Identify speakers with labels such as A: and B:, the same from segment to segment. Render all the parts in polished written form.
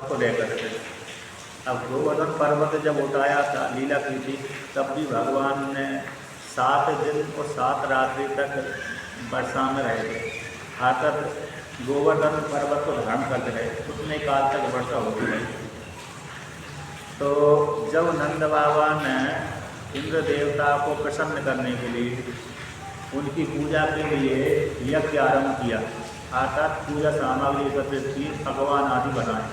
A: को लेकर के। अब गोवर्धन पर्वत जब उठाया था, लीला की थी, तब भी भगवान ने 7 दिन और 7 रात्रि तक वर्षा में रहे थे। आकर गोवर्धन पर्वत को धारण करते रहे, उतने काल तक वर्षा होती रही। तो जब नंद बाबा ने इंद्र देवता को प्रसन्न करने के लिए उनकी पूजा के लिए यज्ञ आरंभ किया, अर्थात पूजा सामग्री एकत्रित की, भगवान आदि बनाए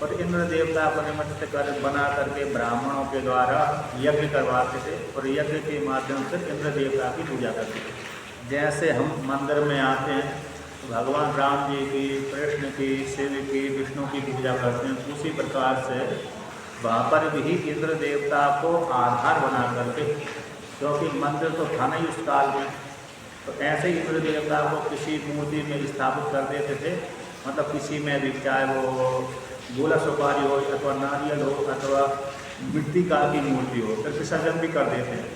A: और इंद्र देवता को निमित्त कर बना करके ब्राह्मणों के द्वारा यज्ञ करवाते थे और यज्ञ के माध्यम से इंद्र देवता की पूजा करते थे। जैसे हम मंदिर में आते हैं, भगवान राम जी की, कृष्ण की, शिव की, विष्णु की पूजा करते हैं, उसी प्रकार से वहाँ पर भी इंद्र देवता को आधार बना करके, क्योंकि मंदिर तो था नहीं उस काल में, तो ऐसे ही इंद्र देवता को किसी मूर्ति में स्थापित कर देते थे। मतलब किसी में भी, चाहे वो गोला सुपारी हो अथवा नारियल हो अथवा मृत्तिका की मूर्ति हो, फिर विसर्जन भी कर देते हैं।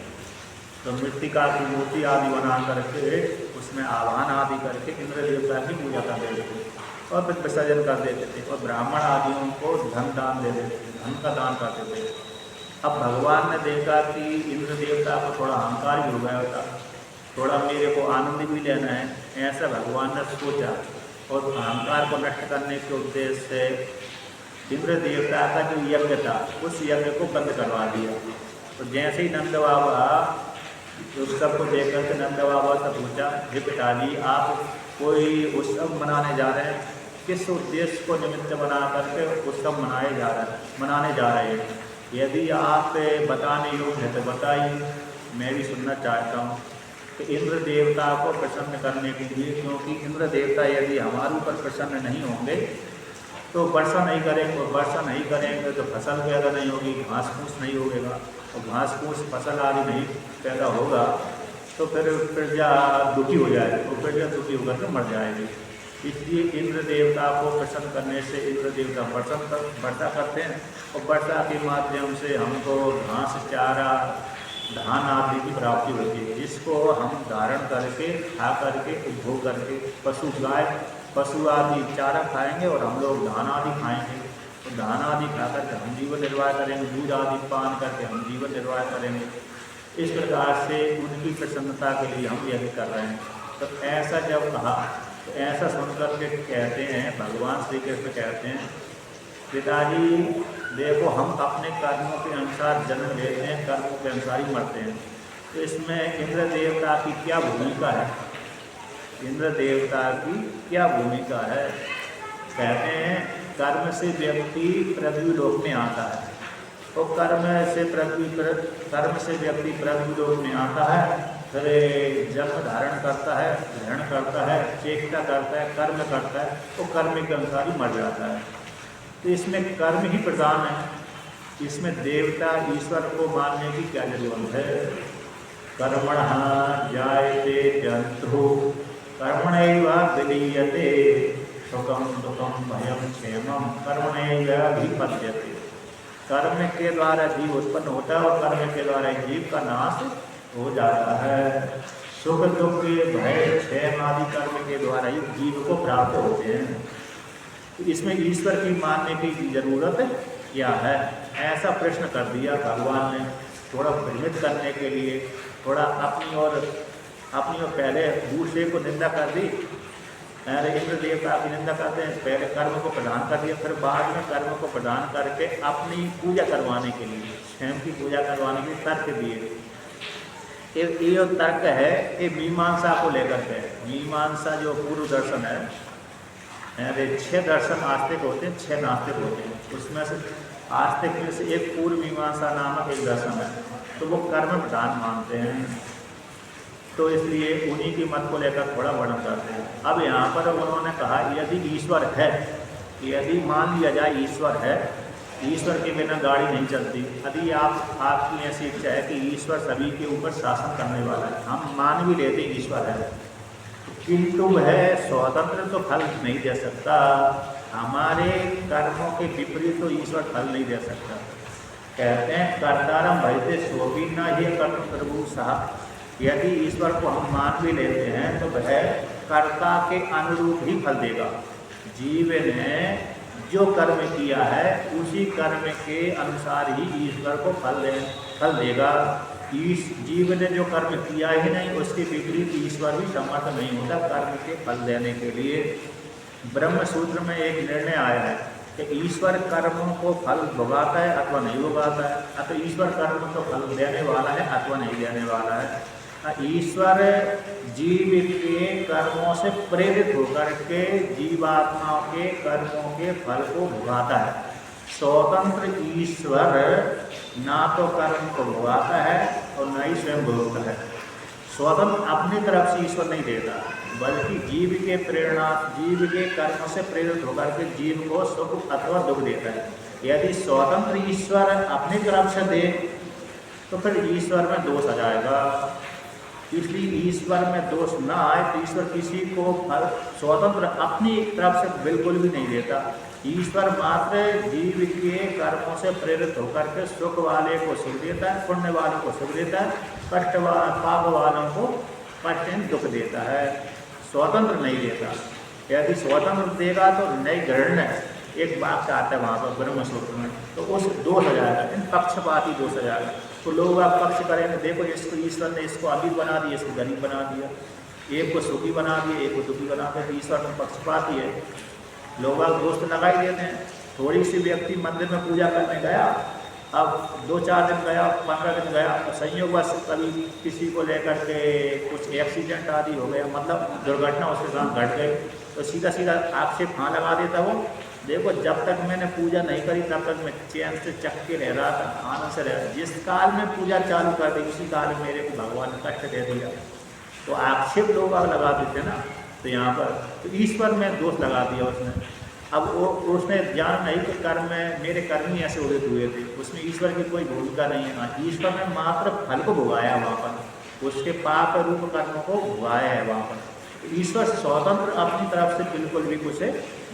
A: तो मृत्तिका की मूर्ति आदि बना करके उसमें आह्वान आदि करके इंद्र देवता की पूजा कर देते थे और फिर विसर्जन कर देते थे और ब्राह्मण आदियों को धन दान दे देते थे, धन का दान करते थे। अब भगवान ने देखा कि इंद्र देवता को थोड़ा अहंकार भी हो गया था, थोड़ा मेरे को आनंद भी लेना है, ऐसा भगवान ने सोचा और अहंकार को नष्ट करने के उद्देश्य से इंद्र देवता का जो यज्ञ था उस यज्ञ को बंद करवा दिया। तो जैसे ही नंद बाबा उस सबको देख करके नंद बाबा से पूछा, हे पिताजी, आप कोई उत्सव मनाने जा रहे हैं, किस उद्देश्य को निमित्त बना करके उत्सव मनाने जा रहे हैं? यदि आप बताने योग्य है तो बताइए, मैं भी सुनना चाहता हूँ। कि इंद्र देवता को प्रसन्न करने के लिए, क्योंकि इंद्र देवता यदि हमारे ऊपर प्रसन्न नहीं होंगे तो वर्षा नहीं करेंगे तो फसल पैदा नहीं होगी, घास फूस नहीं होगा, और घास फूस फसल आदि नहीं पैदा होगा तो फिर प्रजा दुखी हो जाएगी, तो प्रजा दुखी होकर के मर जाएगी। इसलिए इंद्र देवता को प्रसन्न करने से इंद्र देवता वर्षा करते हैं और वर्षा के माध्यम से हमको घास, चारा, धान आदि की प्राप्ति होती है, जिसको हम धारण करके, खा करके, उपभोग करके, पशु आदि चारा खाएंगे और हम लोग धान आदि खाएंगे, तो धान आदि खा करके हम जीवन निर्वाह करेंगे, दूध आदि पान करके हम जीवन निर्वाह करेंगे। इस प्रकार से उनकी प्रसन्नता के लिए हम यज्ञ कर रहे हैं। तो ऐसा जब कहा तो ऐसा सुनकर के कहते हैं, भगवान श्री कृष्ण कहते हैं, पिताजी देखो, हम अपने कर्मों के अनुसार जन्म लेते हैं, कर्मों के अनुसार ही मरते हैं, तो इसमें इंद्र देवता की क्या भूमिका है? इंद्र देवता की क्या भूमिका है? कहते हैं कर्म से व्यक्ति पृथ्वी लोक में आता है, तो कर्म से व्यक्ति पृथ्वी लोक में आता है, फिर जन्म धारण करता है, ग्रहण करता है, चेष्टा करता है, कर्म करता है, तो कर्म के अनुसार ही मर जाता है। तो इसमें कर्म ही प्रधान है, इसमें देवता ईश्वर को मानने की क्या जरूरत है? कर्मणः जायते जन्तु कर्मणैव विलीयते, सुखम दुखम भयम क्षेमम कर्मणैवाभिपद्यते। कर्म के द्वारा जीव उत्पन्न होता है और कर्म के द्वारा जीव का नाश हो जाता है। सुख दुख भय क्षेम आदि कर्म के द्वारा ही जीव को प्राप्त होते हैं। तो इसमें ईश्वर की मानने की जरूरत क्या है? ऐसा प्रश्न कर दिया भगवान ने, थोड़ा भ्रमित करने के लिए, थोड़ा अपनी ओर पहले दूसरे को निंदा कर दी। इंद्र देवता की निंदा करते हैं, पहले कर्म को प्रदान कर दिया, फिर बाद में कर्म को प्रदान करके अपनी पूजा करवाने के लिए, स्वयं की पूजा करवाने के लिए तर्क दिए। ये जो तर्क है ये मीमांसा को लेकर के। मीमांसा जो पूर्व दर्शन है, 6 दर्शन आस्तिक होते हैं, 6 नास्तिक होते हैं। उसमें से आस्तिक में से एक पूर्व मीमांसा नामक एक दर्शन है, तो वो कर्म प्रधान मानते हैं, तो इसलिए उन्हीं की मत को लेकर थोड़ा वर्णन करते हैं। अब यहाँ पर उन्होंने कहा यदि ईश्वर है, यदि मान लिया जाए ईश्वर है, ईश्वर के बिना गाड़ी नहीं चलती, यदि आपकी ऐसी इच्छा है कि ईश्वर सभी के ऊपर शासन करने वाला है, हम मान भी लेते ईश्वर है, किंतु है स्वतंत्र तो फल नहीं दे सकता, हमारे कर्मों के विपरीत तो ईश्वर फल नहीं दे सकता। कहते हैं कर्तारम भजते सोभी न ये कर्म प्रभु साहब। यदि ईश्वर को हम मान भी लेते हैं तो वह कर्ता के अनुरूप ही फल देगा। जीव ने जो कर्म किया है उसी कर्म के अनुसार ही ईश्वर को फल देगा। जीव ने जो कर्म किया ही नहीं, उसके विपरीत ईश्वर भी समर्थ नहीं होता कर्म के फल देने के लिए। ब्रह्म सूत्र में एक निर्णय आया है कि ईश्वर कर्मों को फल भोगाता है अथवा नहीं भोगाता है, अतः ईश्वर कर्म को फल देने वाला है अथवा नहीं देने वाला है। ईश्वर जीव के कर्मों से प्रेरित होकर के जीवात्माओं के कर्मों के फल को भोगाता है। स्वतंत्र ईश्वर ना तो कर्म को भोगाता है और न ही स्वयं भोगता है। स्वतंत्र अपनी तरफ से ईश्वर नहीं देता, बल्कि जीव के प्रेरणा, जीव के कर्म से प्रेरित होकर के जीव को सुख अथवा दुख देता है। यदि स्वतंत्र ईश्वर अपनी तरफ से दे तो फिर ईश्वर में दोष आ जाएगा। इसलिए ईश्वर में दोष न आए तो ईश्वर किसी को फल स्वतंत्र अपनी तरफ से बिल्कुल भी नहीं देता। ईश्वर मात्र जीव के कर्मों से प्रेरित होकर के सुख वाले को सुख देता है, पुण्य वालों को सुख देता है, पाप वालों को कठिन दुख देता है, स्वतंत्र नहीं देता। यदि स्वतंत्र देगा तो नई ग्रहण एक वाक्य आता है वहाँ पर ब्रह्म सूत्र में, तो उस दोष हो जाएगा, इन पक्षपाती दोष हो जाएगा। तो लोग आप पक्ष करेंगे, देखो इसको ईश्वर ने इसको अमीर बना दिया, इसको गरीब बना दिया, एक को सुखी बना दिया, एक को दुखी बना दिया, तो ईश्वर में पक्षपाती है। लोग आप दोस्त लगा ही देते हैं। थोड़ी सी व्यक्ति मंदिर में पूजा करने गया, अब 2-4 दिन गया, 15 दिन गया, तो संयोगवश कभी किसी को लेकर के कुछ एक्सीडेंट आदि हो गया, मतलब दुर्घटना उसके साथ घट गई, तो सीधा सीधा आक्षेप हाँ लगा देता वो, देखो जब तक मैंने पूजा नहीं करी तब तक मैं चैन से चक के रह रहा था, आनंद से रह रहा था, जिस काल में पूजा चालू कर दी उसी काल में मेरे को भगवान ने कष्ट दे दिया। तो आक्षेप लोग अब लगा देते ना, तो यहाँ पर तो ईश्वर में दोष लगा दिया उसने। अब वो उसने जान नहीं कि कर्म में मेरे कर्म ही ऐसे उदित हुए थे, उसमें ईश्वर की कोई भूमिका नहीं है। ईश्वर ने मात्र फल को भोगाया वहाँ पर, उसके पाप रूप कर्मों को भोगाया है वहाँ पर। ईश्वर स्वतंत्र अपनी तरफ से बिल्कुल भी कुछ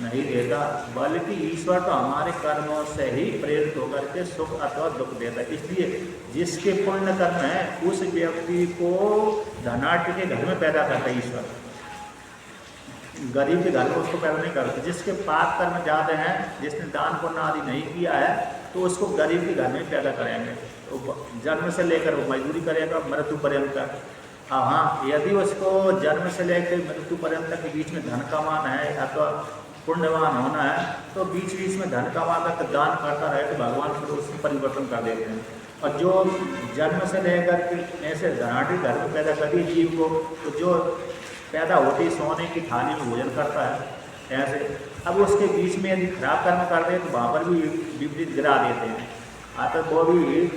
A: नहीं देता, बल्कि ईश्वर तो हमारे कर्मों से ही प्रेरित होकर के सुख अथवा दुख देता है। इसलिए जिसके पुण्य कर्म है उस व्यक्ति को धनाढ़ के घर में पैदा करता है ईश्वर, गरीब के घर में उसको पैदा नहीं करते। जिसके पाप कर्म ज़्यादा हैं, जिसने दान पुण्य आदि नहीं किया है, तो उसको गरीब के घर में पैदा करेंगे। तो जन्म से लेकर वो मजदूरी करेगा मृत्यु पर्यंत। हाँ, यदि उसको जन्म से लेकर मृत्यु पर्यंत के बीच में धन कमाना है अथवा पुण्यवान होना है, तो बीच बीच में धन कमा कर दान करता रहे तो भगवान फिर उसमें परिवर्तन कर देते हैं। और जो जन्म से लेकर के ऐसे धनाढ़ी घर में पैदा करिए जीव को, तो जो पैदा होते ही सोने की थाली में भोजन करता है ऐसे, अब उसके बीच में यदि खराब कर्म कर दे तो वहाँ पर भी विपरीत गिरा देते हैं। तो वो भी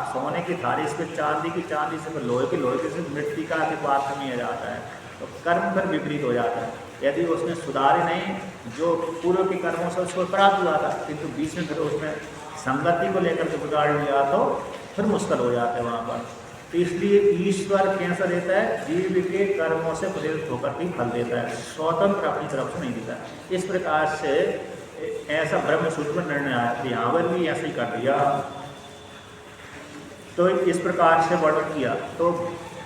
A: सोने की थाली से चांदी से फिर लोहे से मृतिका के पात्र में आ जाता है, तो कर्म फिर विपरीत हो जाता है। यदि उसने सुधारे नहीं, जो पूर्व के कर्मों से उसको प्राप्त हुआ था, किंतु बीच में फिर उसने संगति को लेकर के बिगाड़ लिया तो फिर मुश्किल हो जाता है वहाँ पर। तो इसलिए ईश्वर कैसा देता है, जीव के कर्मों से प्रेरित होकर के फल देता है, स्वतंत्र अपनी तरफ से नहीं देता। इस प्रकार से ऐसा ब्रह्म सूत्र में निर्णय आया, यहाँ पर भी ऐसा ही कर दिया। तो इस प्रकार से वर्णन किया। तो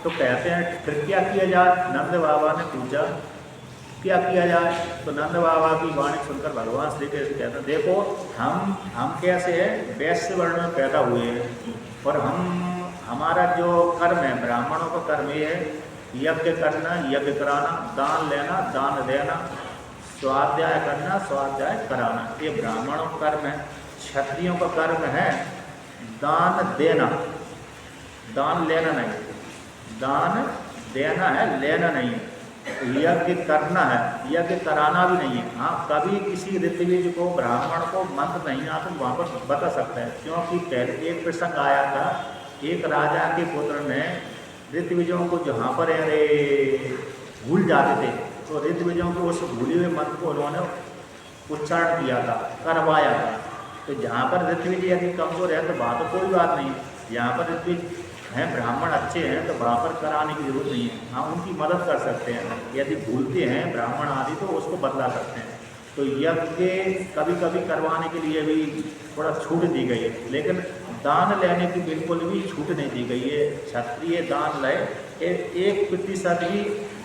A: कहते हैं फिर क्या किया जाए, नंद बाबा ने पूछा क्या किया जाए। तो नंद बाबा की वाणी सुनकर भगवान श्री कृष्ण कहते हैं, देखो हम कैसे हैं, वैश्य वर्ण में पैदा हुए हैं, और हमारा जो कर्म है, ब्राह्मणों का कर्म ये है, यज्ञ करना, यज्ञ कराना, दान लेना, दान देना, स्वाध्याय करना, स्वाध्याय कराना, ये ब्राह्मणों का कर्म है। क्षत्रियों का कर्म है दान देना, दान लेना नहीं, दान देना है, लेना नहीं है। यज्ञ करना है, यज्ञ कराना भी नहीं है। हाँ, कभी किसी ऋत्विज को, ब्राह्मण को मंत्र नहीं आता तो वहाँ पर बता सकते हैं, क्योंकि पहले एक प्रसंग आया था, एक राजा के पुत्र ने ऋत्विजों को जहाँ पर भूल जाते थे, तो ऋत्विजों को उस भूले हुए मंत्र को उन्होंने उच्चारण किया था, करवाया था। तो जहाँ पर ऋत्विज यदि कमजोर है तो वहाँ तो कोई बात नहीं, जहाँ पर ऋत्विज हैं, ब्राह्मण अच्छे हैं, तो वहाँ पर कराने की जरूरत नहीं है। हाँ, उनकी मदद कर सकते हैं, यदि भूलते हैं ब्राह्मण आदि तो उसको बदला सकते हैं। तो यज्ञ कभी कभी करवाने के लिए भी थोड़ा छूट दी गई है, लेकिन दान लेने की बिल्कुल भी छूट नहीं दी गई है। क्षत्रिय दान ले 1%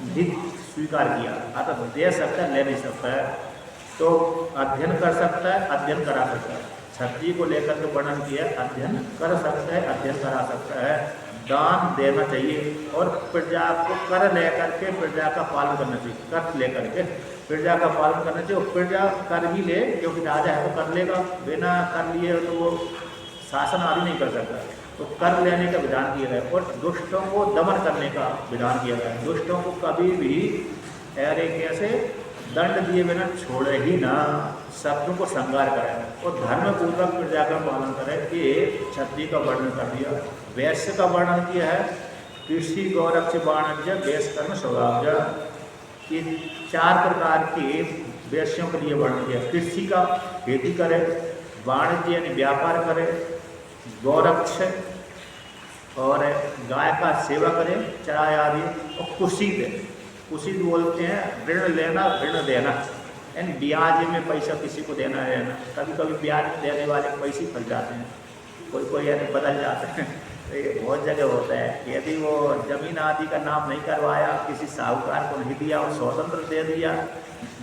A: भी स्वीकार किया, अतः दे सकता है, ले नहीं सकता है। तो अध्ययन कर सकता है, अध्ययन करा सकता है। क्षत्रिय को लेकर के वर्णन किया, अध्ययन कर सकता है, अध्ययन करा सकता है। दान देना चाहिए और प्रजा को कर लेकर के प्रजा का पालन करना चाहिए। कर लेकर के प्रजा का पालन करना चाहिए और प्रजा कर भी ले, क्योंकि राजा है तो कर लेगा, बिना कर लिए तो वो शासन आदि नहीं कर सकता। तो कर लेने का विधान किया गया और दुष्टों को दमन करने का विधान किया गया। दुष्टों को कभी भी अरे कैसे दंड दिए बिना छोड़े ही ना, शत्रु को संगार करें और धर्म पूर्वक प्रजा का पालन करें। ये क्षत्रिय का वर्णन कर दिया। वैश्य का वर्णन किया है, कृषि गौरक्ष वाणिज्य वेश कर्म स्वभाव। ये 4 प्रकार के वैश्यों के लिए वर्णन किया। कृषि का खेती करे, वाणिज्य यानी व्यापार करे, गौरक्ष और गाय का सेवा करे, चराय आदि, और कुशीत। कुशीत बोलते हैं ऋण लेना ऋण देना, यानी ब्याज में पैसा किसी को देना रहना। कभी कभी ब्याज देने वाले पैसे फंस जाते हैं, कोई यानी बदल जाते हैं। तो ये बहुत जगह होता है। यदि वो जमीन आदि का नाम नहीं करवाया, किसी साहूकार को नहीं दिया और स्वतंत्र दे दिया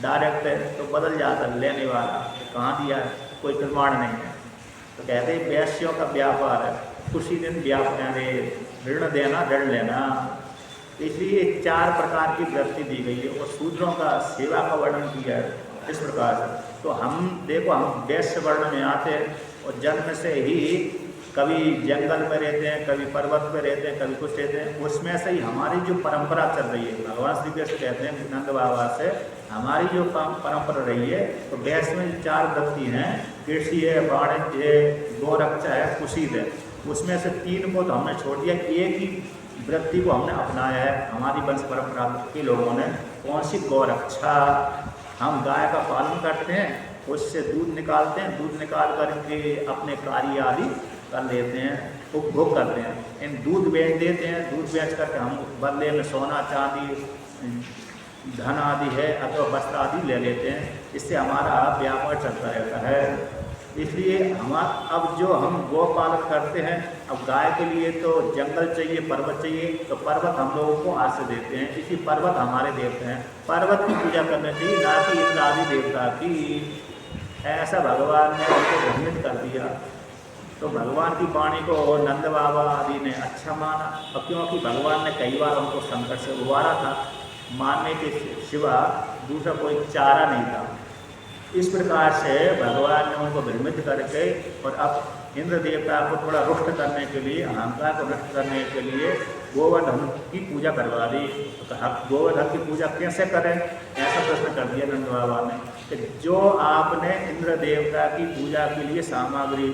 A: डायरेक्ट, तो बदल जाता लेने वाला, कहाँ दिया कोई प्रमाण नहीं है। तो कहते हैं वैश्यों का व्यापार है, उसी दिन व्यापार ऋण देना ऋण लेना। इसलिए 4 प्रकार की वृत्ति दी गई है और शूद्रों का सेवा का वर्णन किया है इस प्रकार से। तो हम देखो, हम वैश्य वर्ण में आते हैं और जन्म से ही कभी जंगल में रहते हैं, कभी पर्वत में रहते हैं, कभी कुछ रहते हैं। उसमें से ही हमारी जो परंपरा चल रही है, भगवान श्री कृष्ण कहते हैं नंद बाबा से, हमारी जो परंपरा रही है, तो वैश्य में 4 वृत्ति हैं, कृषि है, वाणिज्य है, गोरक्षा है, कुशीत है। उसमें से 3 को तो हमने छोड़ दिया, एक ही वृत्ति को हमने अपनाया है हमारी वंश परंपरा के लोगों ने। कौन सी? गौरक्षा। हम गाय का पालन करते हैं, उससे दूध निकालते हैं, दूध निकाल करके अपने कार्य आदि कर लेते हैं, उपभोग करते हैं। इन दूध बेच देते हैं, दूध बेच करके हम बदले में सोना चांदी धन आदि है अथवा वस्त्र आदि ले लेते हैं। इससे हमारा व्यापार चलता रहता है। इसलिए अब जो हम गौ पालन करते हैं, अब गाय के लिए तो जंगल चाहिए, पर्वत चाहिए, तो पर्वत हम लोगों को आश्रय देते हैं। इसी पर्वत हमारे देवते हैं, पर्वत की पूजा करनी चाहिए, ना कि इंद्र आदि देवता की। ऐसा भगवान ने उनको भ्रमित कर दिया। तो भगवान की वाणी को नंद बाबा आदि ने अच्छा माना, और क्योंकि भगवान ने कई बार उनको संकट से उबारा था, मानने के सिवा दूसरा कोई चारा नहीं था। इस प्रकार से भगवान ने उनको भ्रमित करके और अब इंद्र देवता को थोड़ा रुष्ट करने के लिए, अहंकार को नष्ट करने के लिए गोवर्धन की पूजा करवा दी। तो गोवर्धन की पूजा कैसे करें, ऐसा प्रश्न कर दिया नंद बाबा ने कि जो आपने इंद्र देवता की पूजा के लिए सामग्री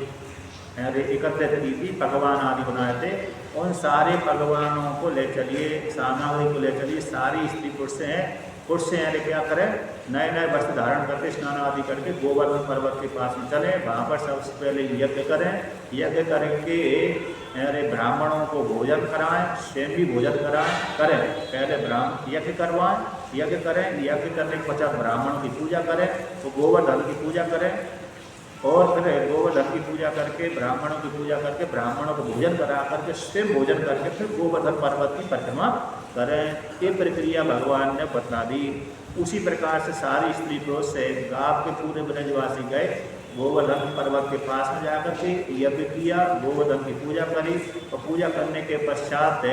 A: एकत्रित की थी, पकवान आदि बनाए थे, उन सारे पकवानों को ले चलिए, सामग्री को ले चलिए। सारी स्त्री पुरुष से क्या करें, नए नए वस्त्र धारण करके स्नान आदि करके गोवर्धन पर्वत के पास में चले, वहाँ पर सबसे पहले यज्ञ करें। यज्ञ करके ब्राह्मणों को भोजन कराएं, स्वयं भी भोजन करें। पहले ब्राह्मण यज्ञ करवाएं, यज्ञ करें, यज्ञ करने के पश्चात ब्राह्मणों की पूजा करें, तो गोवर्धन की पूजा करें, और फिर गोवर्धन की पूजा करके ब्राह्मणों की पूजा करके ब्राह्मणों को भोजन करा करके स्वयं भोजन करके फिर गोवर्धन पर्वत की परिक्रमा करें। ये प्रक्रिया भगवान ने बता दी। उसी प्रकार से सारी स्त्री पुरुष से गाँव के पूरे ब्रजवासी गए, गोवर्धन पर्वत के पास में जाकर के यज्ञ किया, गोवर्धन की पूजा करी, और पूजा करने के पश्चात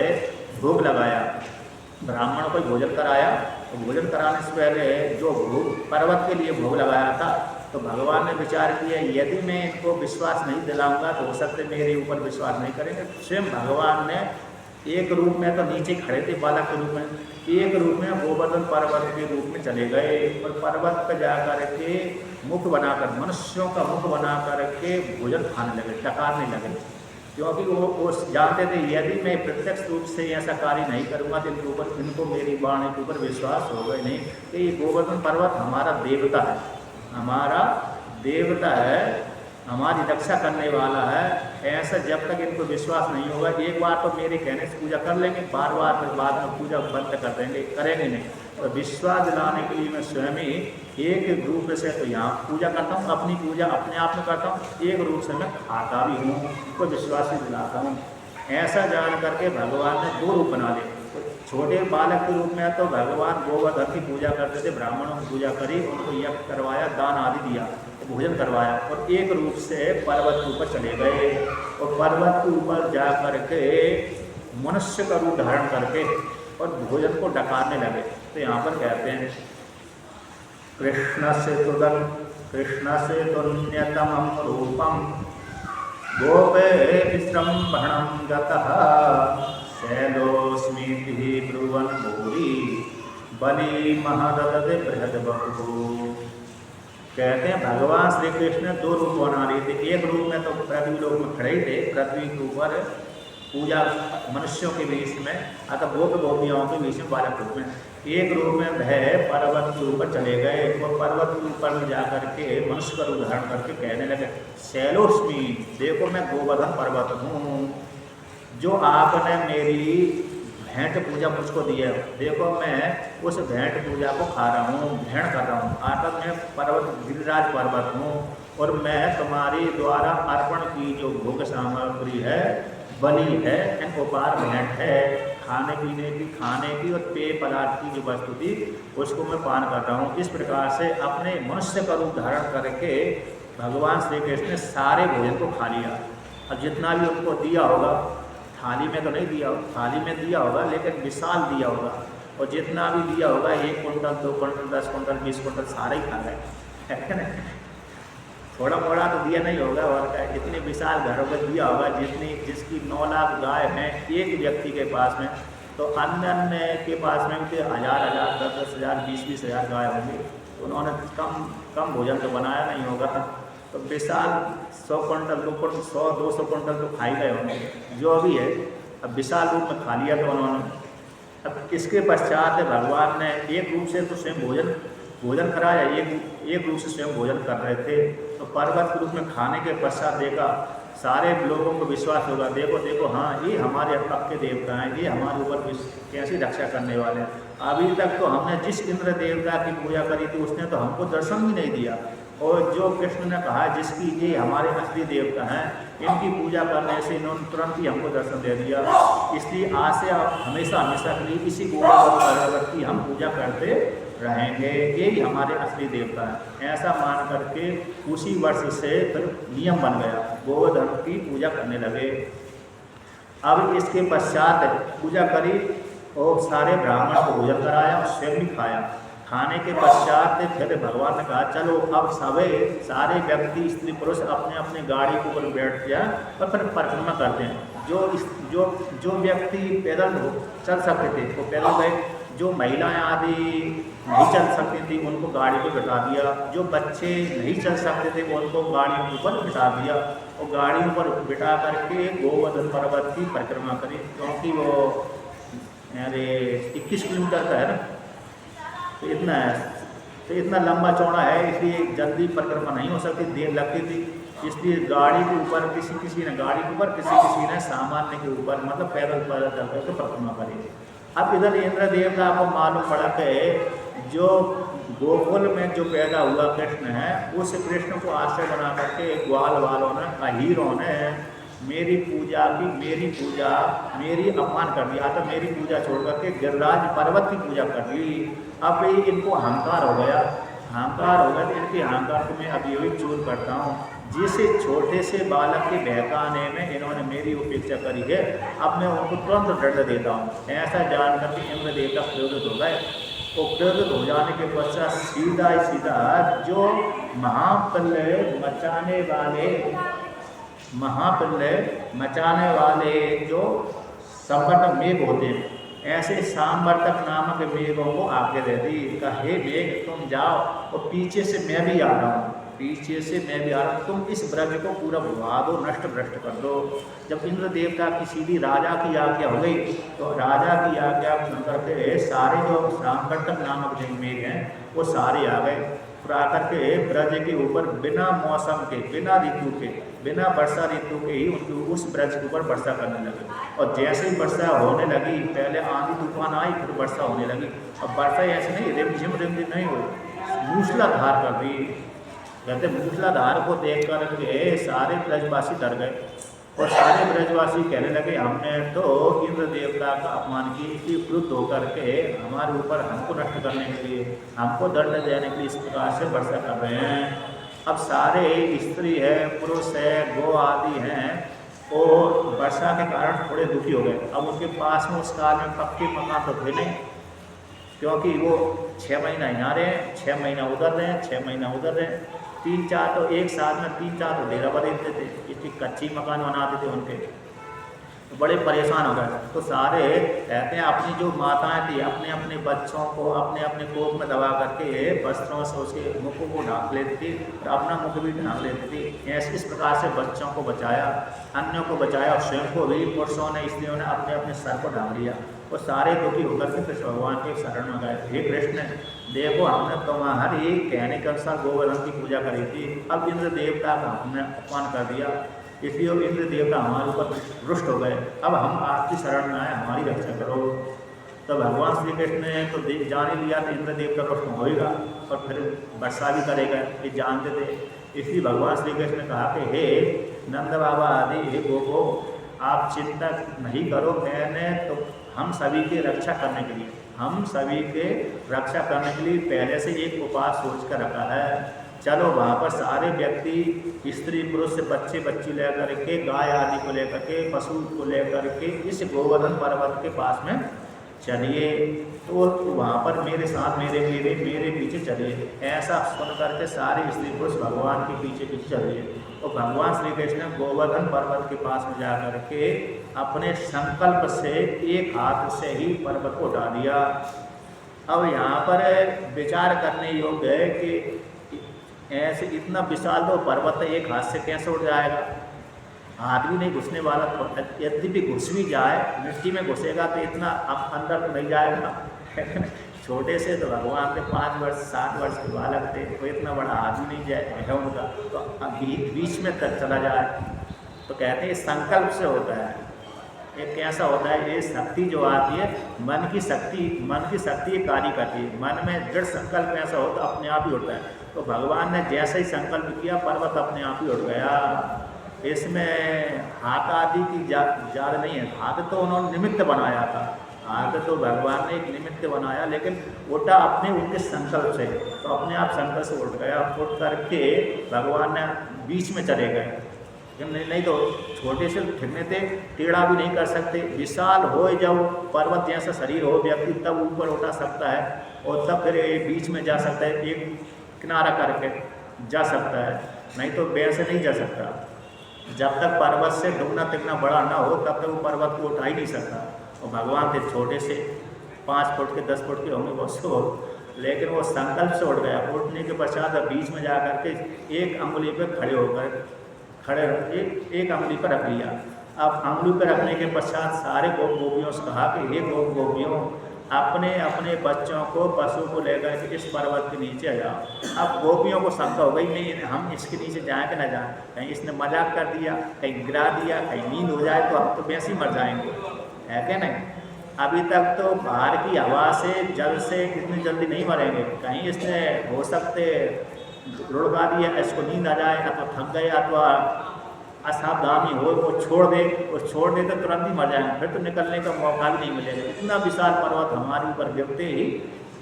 A: भोग लगाया, ब्राह्मणों को भोजन कराया। तो भोजन कराने से पहले जो पर्वत के लिए भोग लगाया था, तो भगवान ने विचार किया यदि मैं इनको विश्वास नहीं दिलाऊंगा तो हो सकते मेरे ऊपर विश्वास नहीं करेंगे। स्वयं भगवान ने एक रूप में तो नीचे खड़े थे बालक के रूप में, एक रूप में गोवर्धन पर्वत के रूप में चले गए और पर्वत पर जा कर के मुख बनाकर, मनुष्यों का मुख बना कर के भोजन खाने लगे, टकारने लगे। क्योंकि वो जानते थे यदि मैं प्रत्यक्ष रूप से ऐसा कार्य नहीं करूँगा तो इनको मेरी वाणी के ऊपर विश्वास होगा ही नहीं कि ये गोवर्धन पर्वत हमारा देवता है, हमारा देवता है, हमारी रक्षा करने वाला है। ऐसा जब तक इनको विश्वास नहीं होगा, एक बार तो मेरे कहने से पूजा कर लेंगे, बार बार फिर बाद में पूजा बंद कर देंगे, करेंगे नहीं। तो विश्वास दिलाने के लिए मैं स्वयं ही एक रूप से तो यहाँ पूजा करता हूँ, अपनी पूजा अपने आप में करता हूँ, एक रूप से मैं खाता भी हूँ, तो विश्वास ही दिलाता हूँ। ऐसा जान करके भगवान ने 2 रूप बना लिए। तो छोटे बालक के रूप में तो भगवान गोवर्धन की पूजा करते थे, ब्राह्मणों की पूजा करी, उनको यज्ञ करवाया, दान आदि दिया, भोजन करवाया, और एक रूप से पर्वत के ऊपर चले गए और पर्वत के ऊपर जा करके मनुष्य का रूप धारण करके और भोजन को डकारने लगे। तो यहाँ पर कहते हैं कृष्ण से तुन्यतमं रूपम गोपे विस्रंभणं गतः शैलोस्मीति ब्रुवन् भूरि बलि महददते बृहद्बहुः। कहते हैं भगवान श्री कृष्ण दो रूप बना रहे थे। एक रूप में तो पृथ्वी लोक में खड़े थे, पृथ्वी के ऊपर पूजा मनुष्यों के बीच में, अतः गोप गोपियों के बीच में बालक रूप में। एक रूप में वह पर्वत के ऊपर चले गए और पर्वत के ऊपर में जा करके मनुष्य का रूप धारण करके कहने लगे शैलोस्मी, देखो मैं गोवर्धन पर्वत हूँ, जो आपने मेरी भेंट पूजा मुझको दी है, देखो मैं उस भेंट पूजा को खा रहा हूँ, भेंट कर रहा हूँ। आकर मैं पर्वत गिरिराज पर्वत हूँ और मैं तुम्हारी द्वारा अर्पण की जो भोग सामग्री है, बलि है, उपहार भेंट है, खाने पीने की, खाने की और पेय पदार्थ की जो वस्तु थी उसको मैं पान कर रहा हूँ। इस प्रकार से अपने मनुष्य का रूप धारण करके भगवान श्री कृष्ण ने सारे भोजन को खा लिया। अब जितना भी उनको दिया होगा, थाली में तो नहीं दिया, थाली में दिया होगा लेकिन विशाल दिया होगा, और जितना भी दिया होगा 1 कुंटल 2 कुंटल 10 कुंटल 20 कुंटल सारे ही खा गए, है ना। थोड़ा मोड़ा तो दिया नहीं होगा, और क्या इतने विशाल घरों में दिया होगा, जिसकी 9 लाख गाय हैं एक व्यक्ति के पास में, तो अन्य के पास में भी 1000 10 हज़ार 20 हज़ार गाय होंगी, तो उन्होंने कम भोजन तो बनाया नहीं होगा। तो विशाल 100 कुंटल 2 कुंटल 100 200 कुंटल तो खा ही गए होंगे, जो भी है। अब विशाल रूप में खा लिया तो उन्होंने। अब इसके पश्चात भगवान ने एक रूप से तो स्वयं भोजन कराया, एक रूप से स्वयं भोजन कर रहे थे। तो पर्वत के रूप में खाने के पश्चात देखा, सारे लोगों को विश्वास होगा, देखो हाँ ये हमारे पक्के देवता हैं, ये हमारे ऊपर कैसी रक्षा करने वाले हैं। अभी तक तो हमने जिस इंद्र देवता की पूजा करी थी उसने तो हमको दर्शन भी नहीं दिया, और जो कृष्ण ने कहा जिसकी ये हमारे असली देवता हैं, इनकी पूजा करने से इन्होंने तुरंत ही हमको दर्शन दे दिया। इसलिए आज से हमेशा के लिए इसी गोवर्धन की हम पूजा करते रहेंगे, यही हमारे असली देवता हैं। ऐसा मान करके उसी वर्ष से फिर नियम बन गया, गोवर्धन की पूजा करने लगे। अब इसके पश्चात पूजा करी और सारे ब्राह्मण को भोजन कराया, स्वयं भी खाया। खाने के पश्चात फिर भगवान ने कहा चलो अब सारे व्यक्ति स्त्री पुरुष अपने अपने गाड़ी के ऊपर बैठ जाए और फिर परिक्रमा करते हैं। जो व्यक्ति पैदल चल सकते थे वो पैदल गए, जो महिलाएं आदि नहीं चल सकती थी उनको गाड़ी पे बिठा दिया, जो बच्चे नहीं चल सकते थे उनको गाड़ी के ऊपर बिठा दिया और गाड़ी ऊपर बिठा करके गोवर्धन पर्वत की परिक्रमा करी। क्योंकि वो 21 किलोमीटर का है ना, तो इतना है, तो इतना लंबा चौड़ा है, इसलिए जल्दी परिक्रमा नहीं हो सकती, देर लगती थी। इसलिए गाड़ी के ऊपर किसी ने गाड़ी के ऊपर किसी ने सामान्य के ऊपर मतलब पैदल चल करके परिक्रमा करी। अब इधर इंद्र देवता को मालूम पड़ा कि जो गोकुल में जो पैदा हुआ कृष्ण है, उस कृष्ण को आश्रय बना करके ग्वाल वालों ने, अहीरों ने मेरी अपमान कर दिया, तो मेरी पूजा छोड़ करके गिरिराज पर्वत की पूजा कर ली। अब इनको अहंकार हो गया, तो इनके अहंकार को मैं अभी चूर करता हूँ। जिस छोटे से बालक के बहकाने में इन्होंने मेरी उपेक्षा करी है, अब मैं उनको तुरंत दंड देता हूँ। ऐसा जान करके इंद्र देवता क्रोधित हो गए, और क्रोधित हो जाने के पश्चात सीधा जो महाप्रलय मचाने वाले जो संवर्तक मेघ होते हैं, ऐसे सांवर्तक नामक मेघों को आज्ञा दे दी, कहा हे मेघ तुम जाओ और पीछे से मैं भी आ रहा हूँ, तुम इस ब्रज को पूरा भुला दो, नष्ट भ्रष्ट कर दो। जब इंद्र देवता की सीधी राजा की आज्ञा हो गई, तो राजा की आज्ञा सुन करके सारे जो सांवर्तक नामक जो मेघ हैं वो सारे आ गए। फिर आकर के ब्रज के ऊपर बिना मौसम के, बिना ऋतु के, बिना वर्षा ऋतु के ही उनके उस ब्रज के ऊपर वर्षा करने लगे। और जैसे ही वर्षा होने लगी, पहले आंधी तूफान आई, फिर वर्षा होने लगी। अब वर्षा ऐसे नहीं रिमझिम नहीं हुई, मूसलाधार कर दी। कहते मूसलाधार को देख कर के सारे ब्रजवासी डर गए। और सारे ब्रजवासी कहने लगे हमने तो इंद्र देवता का अपमान किया, इसलिए क्रुद्ध होकर के हमारे ऊपर हमको नष्ट करने के लिए, हमको दंड देने के लिए इस प्रकार से वर्षा कर रहे हैं। अब सारे स्त्री है, पुरुष है, गौ आदि हैं, और वर्षा के कारण थोड़े दुखी हो गए। अब उनके पास में उस काल में पक्के मकान तो थे नहीं, क्योंकि वो 6 महीना यहाँ रहे, 6 महीना उधर रहे, 6 महीना उधर रहे, 3-4 तो एक साथ में 3-4 तो डेरा बदलते थे, इतनी कच्ची मकान बनाते थे उनके, तो बड़े परेशान हो गए। तो सारे कहते हैं अपनी जो माताएं थी अपने अपने बच्चों को अपने अपने कोख में दबा करके वस्त्रों से उसके मुख को ढांक लेती थी और अपना मुख भी ढांक लेती थी। ऐसे इस प्रकार से बच्चों को बचाया, अन्यों को बचाया और स्वयं को भी पुरुषों ने स्त्रियों ने अपने अपने सर को ढांक लिया। वो सारे दुखी होकर के कृष्ण भगवान के शरण में गए। हे कृष्ण, देखो हमने तुम्हारी कहने के अनुसार गोवर्धन की पूजा करी थी, अब इंद्र देवता का हमने अपमान कर दिया, इसलिए इंद्र देवता हमारे ऊपर रुष्ट हो गए। अब हम आपकी शरण में आए, हमारी रक्षा करो। तो भगवान श्री कृष्ण ने तो जान ही लिया था इंद्र देवता रुष्ट होएगा और फिर वर्षा भी करेगा, ये जानते थे। इसलिए भगवान श्री कृष्ण ने कहा कि हे नंद बाबा आदि, हे गोपो, आप चिंता नहीं करो, मैंने तो हम सभी की रक्षा करने के लिए, हम सभी के रक्षा करने के लिए पहले से एक उपाय सोच कर रखा है। चलो वहाँ पर सारे व्यक्ति स्त्री पुरुष से बच्चे बच्ची लेकर के, गाय आदि को लेकर के, पशु को लेकर के इस गोवर्धन पर्वत के पास में चलिए। तो वहाँ पर मेरे साथ मेरे पीछे चलिए। ऐसा सुन करके सारे स्त्री पुरुष भगवान के पीछे पीछे चलिए। तो भगवान श्री कृष्ण गोवर्धन पर्वत के पास में जा कर के अपने संकल्प से एक हाथ से ही पर्वत को उठा दिया। अब यहाँ पर विचार करने योग्य है कि ऐसे इतना विशाल तो पर्वत एक हाथ से कैसे उठ जाएगा, हाथ भी नहीं घुसने वाला, यद्यपि घुस भी जाए मिट्टी में घुसेगा तो इतना अंदर तो नहीं जाएगा। छोटे से तो भगवान के 5 वर्ष 7 वर्ष के बालक थे, तो इतना बड़ा हाथ भी नहीं जाए उनका, तो बीच में तक चला जाए। तो कहते हैं संकल्प से होता है। ये कैसा होता है, ये शक्ति जो आती है मन की शक्ति ये कार्य करती है। मन में दृढ़ संकल्प ऐसा होता अपने आप ही उठता है। तो भगवान ने जैसे ही संकल्प किया पर्वत अपने आप ही उठ गया। इसमें हाथ आदि की ज़्यादा नहीं है, हाथ तो उन्होंने निमित्त बनाया था, हाथ तो भगवान ने एक निमित्त बनाया, लेकिन उठा अपने उनके संकल्प से, तो अपने आप संकल्प से उठ गया। उठ करके भगवान ने बीच में चले गए, नहीं तो छोटे से ठिकने थे, टेढ़ा भी नहीं कर सकते। विशाल हो जब पर्वत जैसा शरीर हो व्यक्ति तब ऊपर उठा सकता है और तब फिर बीच में जा सकता है, एक किनारा करके जा सकता है, नहीं तो वैसे नहीं जा सकता। जब तक पर्वत से दुगना तिगना बड़ा ना हो तब तक वो पर्वत को उठा ही नहीं सकता। और भगवान थे छोटे से 5 फुट के 10 फुट के होंगे वो, लेकिन वो संकल्प से उठ गया। उठने के पश्चात बीच में जा करके एक अंगुली पर खड़े होकर एक अंगुली पर रख लिया। अब अंगुली पर रखने के पश्चात सारे गोपियों से कहा कि हे गोपियों, अपने अपने बच्चों को पशु को लेकर के इस पर्वत के नीचे आ जाओ। अब गोपियों को शंका हो गई, नहीं हम इसके नीचे जाएँ कि न जाएँ, कहीं इसने मजाक कर दिया, कहीं गिरा दिया, कहीं नींद हो जाए तो हम तो वैसे ही मर जाएंगे, है क्या नहीं। अभी तक तो बाहर की हवा से जल से इतनी जल्दी नहीं मरेंगे, कहीं इसने हो सकते रुड़का दिया, इसको नींद आ जाए, अथवा थक गए, अथवा असावधानी हो वो छोड़ दे तो तुरंत ही मर जाएंगे, फिर तो निकलने का मौका भी नहीं मिलेगा। इतना विशाल पर्वत हमारे ऊपर गिरते ही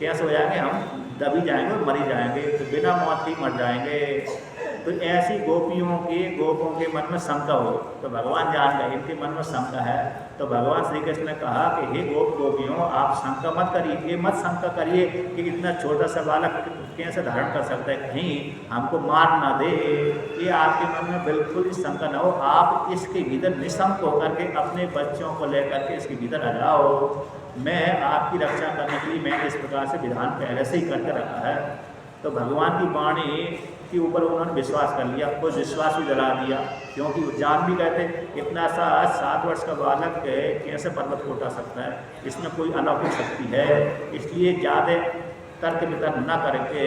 A: कैसे हो जाएंगे, हम दबी जाएंगे और मरी जाएंगे, तो बिना मौत ही मर जाएंगे। तो ऐसी गोपों के मन में शंका हो, तो भगवान जान गए इनके मन में शंका है। तो भगवान श्री कृष्ण ने कहा कि हे गोपियों, आप शंका मत करिए, ये मत शंका करिए कि इतना छोटा सा बालक कैसे धारण कर सकता है, कहीं हमको मार ना दे, ये आपके मन में बिल्कुल शंका ना हो। आप इसके भीतर निशंक होकर के अपने बच्चों को लेकर के इसके भीतर आ जाओ। मैं आपकी रक्षा करने के लिए मैंने इस प्रकार से विधान पहले से ही करके रखा है। तो भगवान की वाणी के ऊपर उन्होंने विश्वास कर लिया, कुछ विश्वास भी दिला दिया, क्योंकि वो जान भी गए थे इतना सा 7 वर्ष का बालक कैसे पर्वत को उठा सकता है, इसमें कोई अलौकिक शक्ति है। इसलिए ज़्यादा तर्क वितर्क न करके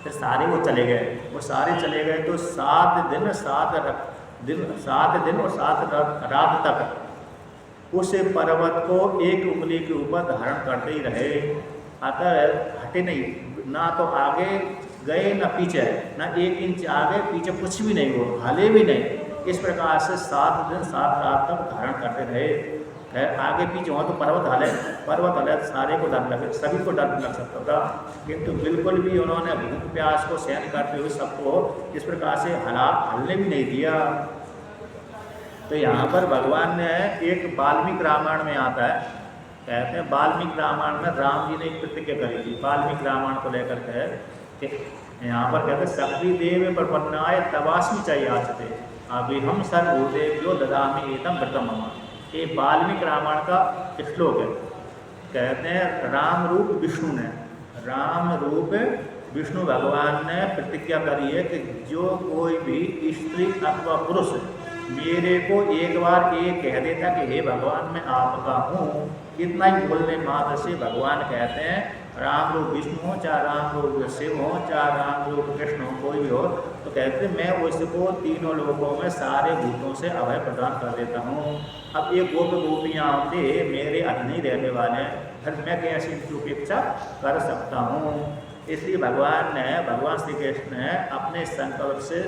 A: फिर सारे वो चले गए। वो सारे चले गए तो 7 दिन और 7 रात तक उस पर्वत को एक उंगली के ऊपर धारण करते ही रहे, अतः हटे नहीं, ना तो आगे गए ना पीछे, ना 1 इंच आगे पीछे, कुछ भी नहीं, वो हिले भी नहीं। इस प्रकार से 7 दिन 7 रात तक धारण करते रहे। आगे पीछे हो तो पर्वत हले सारे को डर लगे, सभी को डर लग सकता था, किंतु बिल्कुल भी उन्होंने भूख प्यास को सहन करते हुए सबको इस प्रकार से हलने भी नहीं दिया। तो यहाँ पर भगवान ने एक वाल्मीकि रामायण में आता है, कहते हैं वाल्मीकि रामायण में राम जी ने एक प्रतिज्ञा करी थी वाल्मीकि रामायण को लेकर के। यहाँ पर कहते सक्री देव प्रपन्नाय तवास्मी चाहिए आचते अभी हम सर्वभूतेभ्यो ददामि एतम व्रतम मम। ये वाल्मीकि रामायण का श्लोक है। कहते हैं राम रूप विष्णु भगवान ने प्रतिज्ञा करी है कि जो कोई भी स्त्री अथवा पुरुष मेरे को एक बार ये कह देता कि हे भगवान मैं आपका हूँ, इतना ही बोलने मात्र से भगवान कहते हैं राम रूप विष्णु हो चाहे राम रूप शिव हो चाहे राम रूप कृष्ण हो कोई भी हो, तो कहते मैं उसको तीनों लोगों में सारे भूतों से अभय प्रदान कर देता हूँ। अब ये गोपियाँ होते मेरे अधीन ही रहने वाले हैं, फिर मैं कैसी इनकी उपेक्षा कर सकता हूँ। इसलिए भगवान श्री कृष्ण ने अपने संकल्प से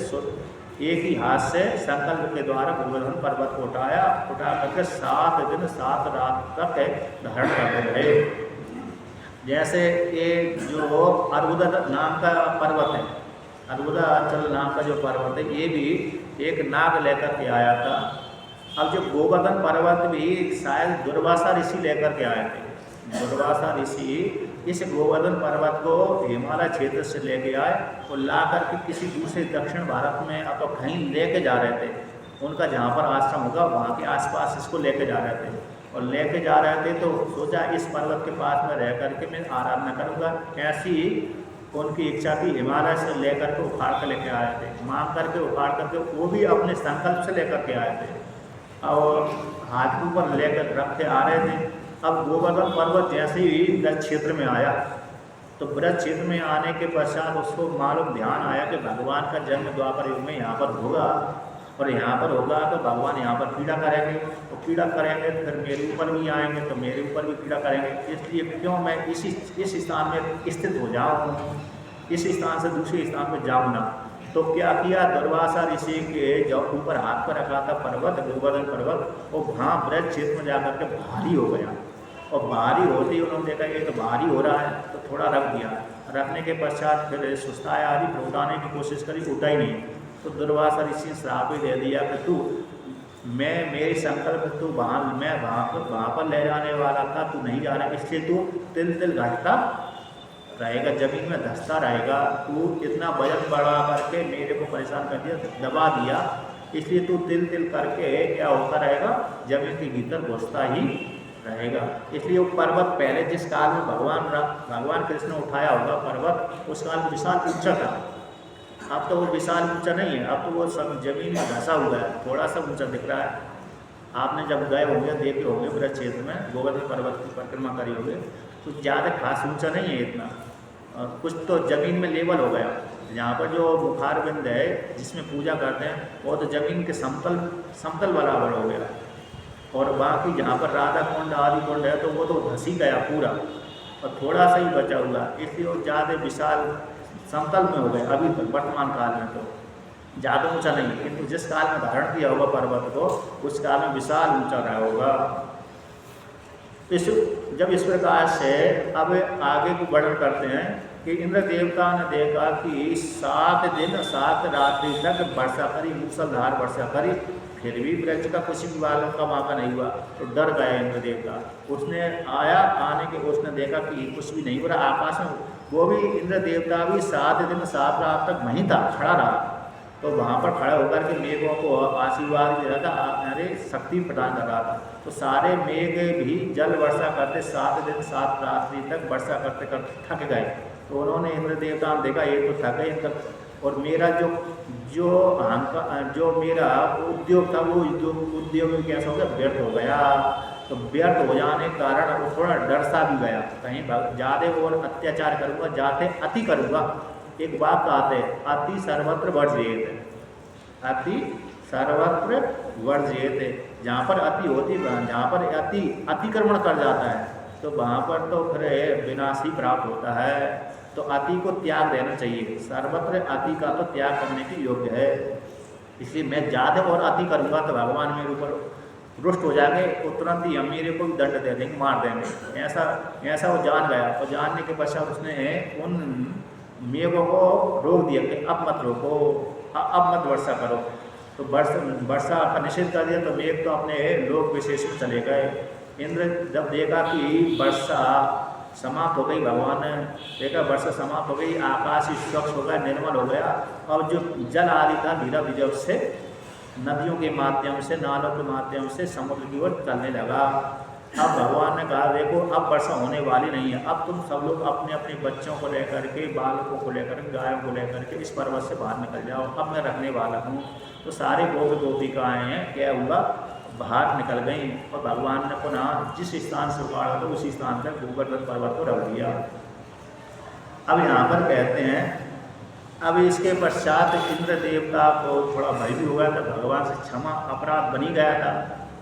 A: एक ही हाथ से संकल्प के द्वारा गोवर्धन पर्वत को उठा करके 7 दिन 7 रात तक धारण करते रहे। जैसे ये जो अर्बुदा नाम का पर्वत है, अर्बुदाचल नाम का जो पर्वत है, ये भी एक नाग लेकर के आया था। अब जो गोवर्धन पर्वत भी शायद दुर्वासा ऋषि लेकर के आए थे। दुर्वासा ऋषि इस गोवर्धन पर्वत को हिमालय क्षेत्र से लेके आए और ला करके किसी दूसरे दक्षिण भारत में अब तो कहीं लेके जा रहे थे। उनका जहाँ पर आश्रम होगा वहाँ के आसपास इसको लेके जा रहे थे और लेके जा रहे थे तो सोचा इस पर्वत के पास में रह करके मैं आराधना करूँगा। ऐसी उनकी इच्छा थी, हिमालय से लेकर के उखाड़ कर लेके आए थे, मांग करके उखाड़ करके वो भी अपने संकल्प से लेकर के आए थे और हाथ के ऊपर लेकर रखते आ रहे थे। अब गोवर्धन पर्वत जैसे ही ब्रज क्षेत्र में आया तो ब्रज क्षेत्र में आने के पश्चात उसको मालूम ध्यान आया कि भगवान का जन्म द्वापर युग में यहाँ पर होगा और यहाँ पर होगा तो भगवान यहाँ पर पीड़ा करेंगे, तो पीड़ा करेंगे फिर मेरे ऊपर भी आएंगे तो मेरे ऊपर भी पीड़ा करेंगे, इसलिए क्यों मैं इस स्थान में स्थित हो जाऊँ, इस स्थान से दूसरे स्थान पर जाऊँ ना। तो क्या किया, दुर्वासा ऋषि के जो ऊपर हाथ पर रखा था पर्वत गोवर्धन पर्वत, वो वहाँ ब्रज क्षेत्र में जाकर के भारी हो गया और भारी होते ही उन्होंने देखा ये तो भारी हो रहा है तो थोड़ा रख दिया। रखने के पश्चात फिर सुस्ताया आदि उठाने की कोशिश करी, उठा ही नहीं। तो दुर्वासा ऋषि ने श्राप ही दे दिया कि तू मेरी संकल्प तू मैं वहाँ पर ले जाने वाला था, तू नहीं जा रहा, इसलिए तू तिल घटता रहेगा, जमीन में धंसता रहेगा, तू इतना वजन बढ़ा करके मेरे को परेशान कर दिया, दबा दिया, इसलिए तू तिल करके क्या होता रहेगा, जमीन के भीतर घुसता ही रहेगा। इसलिए वो पर्वत पहले जिस काल में भगवान कृष्ण ने उठाया होगा पर्वत, उस काल में विशाल ऊंचा था। अब तो वो विशाल ऊंचा नहीं है, अब तो वो सब जमीन में धंसा हुआ है, थोड़ा सा ऊंचा दिख रहा है। आपने जब गए होंगे देखे होंगे ब्रज क्षेत्र में गोवर्धन पर्वत की परिक्रमा करी होंगे तो ज़्यादा खास ऊंचा नहीं है इतना, कुछ तो ज़मीन में लेवल हो गया। यहाँ पर जो बुखार बिंद है जिसमें पूजा करते हैं वो तो ज़मीन के समतल बराबर हो गया और बाकी जहाँ पर राधा कुंड आदि कुंड है तो वो तो धंसी गया पूरा और थोड़ा सा ही बचा हुआ, इसलिए वो ज़्यादा विशाल समतल में हो गए अभी तक वर्तमान काल में, तो ज़्यादा ऊंचा नहीं। किंतु जिस काल में धारण किया होगा पर्वत को उस काल में विशाल ऊंचा रहा होगा। जब इस प्रकार से अब आगे को वर्णन करते हैं कि इंद्र देवता ने देखा कि 7 दिन 7 रात्रि तक वर्षा करी, मूसलधार वर्षा करी, फिर भी ब्रज का कुछ भी बालों का वहाँ का नहीं हुआ, तो डर गया इंद्र देवता। उसने आने के उसने देखा कि कुछ भी नहीं हो रहा आकाश में, वो भी इंद्र देवता भी 7 दिन 7 रात तक वहीं था, खड़ा रहा। तो वहाँ पर खड़ा होकर के मेघों को आशीर्वाद दे रहा था, अरे शक्ति प्रदान कर रहा था। तो सारे मेघ भी जल वर्षा करते 7 दिन 7 रात्रि तक वर्षा करते करते थक गए। तो उन्होंने इंद्र देवता ने देखा ये तो थक गए और मेरा जो मेरा उद्योग था वो उद्योग में कैसा हो गया, व्यर्थ हो गया। तो व्यर्थ हो जाने के कारण वो थोड़ा डर सा भी गया, कहीं ज़्यादा और अत्याचार करूँगा, जाते अति करूँगा। एक बात कहते हैं अति सर्वत्र वर्जयेत, अति सर्वत्र वर्जयेत। जहाँ पर अति होती, जहाँ पर अतिक्रमण कर जाता है तो वहाँ पर तो फिर विनाश ही प्राप्त होता है। तो अति को त्याग देना चाहिए, सर्वत्र अति का तो त्याग करने की योग्य है। इसलिए मैं ज़्यादा और अति करूँगा तो भगवान मेरे ऊपर रुष्ट हो जाएंगे और तुरंत ही हम मेरे को भी दंड दे देंगे, मार देंगे। ऐसा वो जान गया और जानने के पश्चात उसने उन मेघों को रोक दिया कि अब मत रोको, अब मत वर्षा करो। तो वर्षा का निषेध कर दिया तो मेघ तो अपने लोक विशेष में चले गए। इंद्र जब देखा कि वर्षा समाप्त हो गई, भगवान ने देखा वर्षा समाप्त हो गई, आकाश स्वच्छ हो गया, निर्मल हो गया, और जो जल आदि था धीरे धीरे से नदियों के माध्यम से, नालों के माध्यम से समुद्र की ओर चलने लगा। अब भगवान ने कहा देखो अब वर्षा होने वाली नहीं है, अब तुम सब लोग अपने अपने बच्चों को लेकर के, बालकों को लेकर के, गायों को लेकर के इस पर्वत से बाहर निकल जाओ, अब मैं रखने वाला हूँ। तो सारे गोपिकाएँ हैं क्या हुआ, बाहर निकल गई और भगवान ने पुनः जिस स्थान से उखाड़ा था उसी स्थान पर गोवर्धन पर्वत को रख दिया। अब यहाँ पर कहते हैं अब इसके पश्चात इंद्र देवता को थोड़ा भय भी हो गया था, भगवान से क्षमा अपराध बनी गया था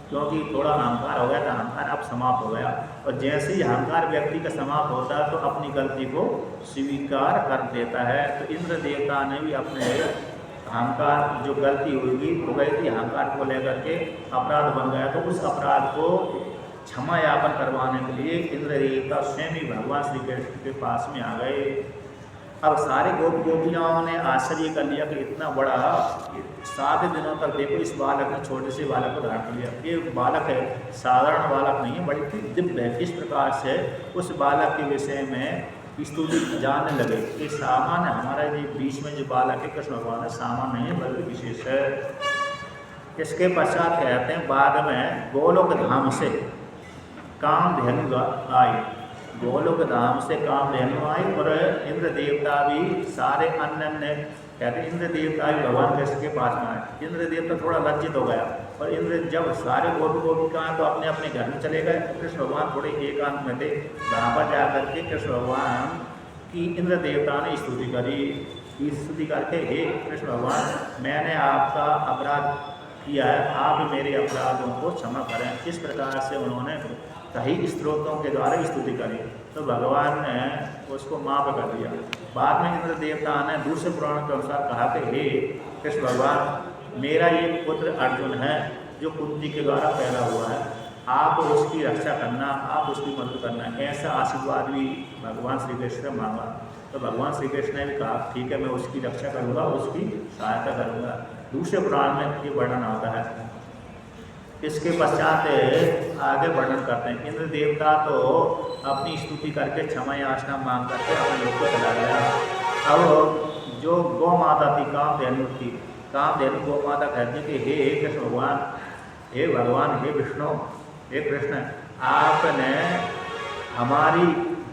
A: क्योंकि थोड़ा अहंकार हो गया था, अहंकार अब समाप्त हो गया। और जैसे ही अहंकार व्यक्ति का समाप्त होता है तो अपनी गलती को स्वीकार कर देता है। तो इंद्र देवता ने भी अपने अहंकार जो गलती हुई हो गई थी, अहंकार को लेकर के अपराध बन गया, तो उस अपराध को क्षमा यापन करवाने के लिए इंद्र देवता स्वयं ही भगवान श्री कृष्ण के पास में आ गए। अब सारे गोपियाओं ने आश्चर्य कर लिया कि इतना बड़ा 7 दिनों तक देखो इस बालक ने, छोटे से बालक को धारण लिया। ये बालक है, साधारण बालक नहीं है, बड़ी दिव्य है। इस प्रकार से उस बालक के विषय में स्तुति जानने लगे कि सामान्य हमारा ये बीच में जो बालक है कृष्ण भगवान है, सामान्य नहीं है बल्कि विशेष है। इसके पश्चात कहते हैं बाद में गोलोक धाम से कामधेनु आई, गोलोक धाम से कामधेनु आई और इंद्र देवता भी सारे अन्य कहते हैं इंद्र देवता भी भगवान कृष्ण के पास में आए। इंद्र देवता थोड़ा लज्जित हो गया और इंद्र जब सारे गोपिकाएं तो अपने अपने घर में चले गए, कृष्ण भगवान थोड़े एकांत में थे। वहाँ पर जाकर के कृष्ण भगवान की इंद्र देवता ने स्तुति करी। स्तुति करके हे कृष्ण भगवान मैंने आपका अपराध किया है, आप मेरे अपराधों को क्षमा करें। इस प्रकार से उन्होंने कई स्त्रोतों के द्वारा स्तुति करी तो भगवान ने उसको माफ कर दिया। बाद में इंद्र देवता ने दूसरे पुराण के अनुसार कहा कि हे कृष्ण भगवान मेरा ये पुत्र अर्जुन है जो कुंती के द्वारा पैदा हुआ है, आप उसकी रक्षा करना, आप उसकी मदद करना। ऐसा आशीर्वाद भी भगवान श्री कृष्ण ने मांगा। तो भगवान श्री कृष्ण ने भी कहा ठीक है मैं उसकी रक्षा करूँगा, उसकी सहायता करूँगा। दूसरे पुराण में ये वर्णन आता है। इसके पश्चात आगे वर्णन करते हैं इंद्र देवता तो अपनी स्तुति करके क्षमा याचना मांग करके अपने लोग को चला गया। अब जो गौ माता थी कामधेनु थी, कामधेनु गौ माता कहती कि हे कृष्ण भगवान, हे भगवान, हे विष्णु, हे कृष्ण, आपने हमारी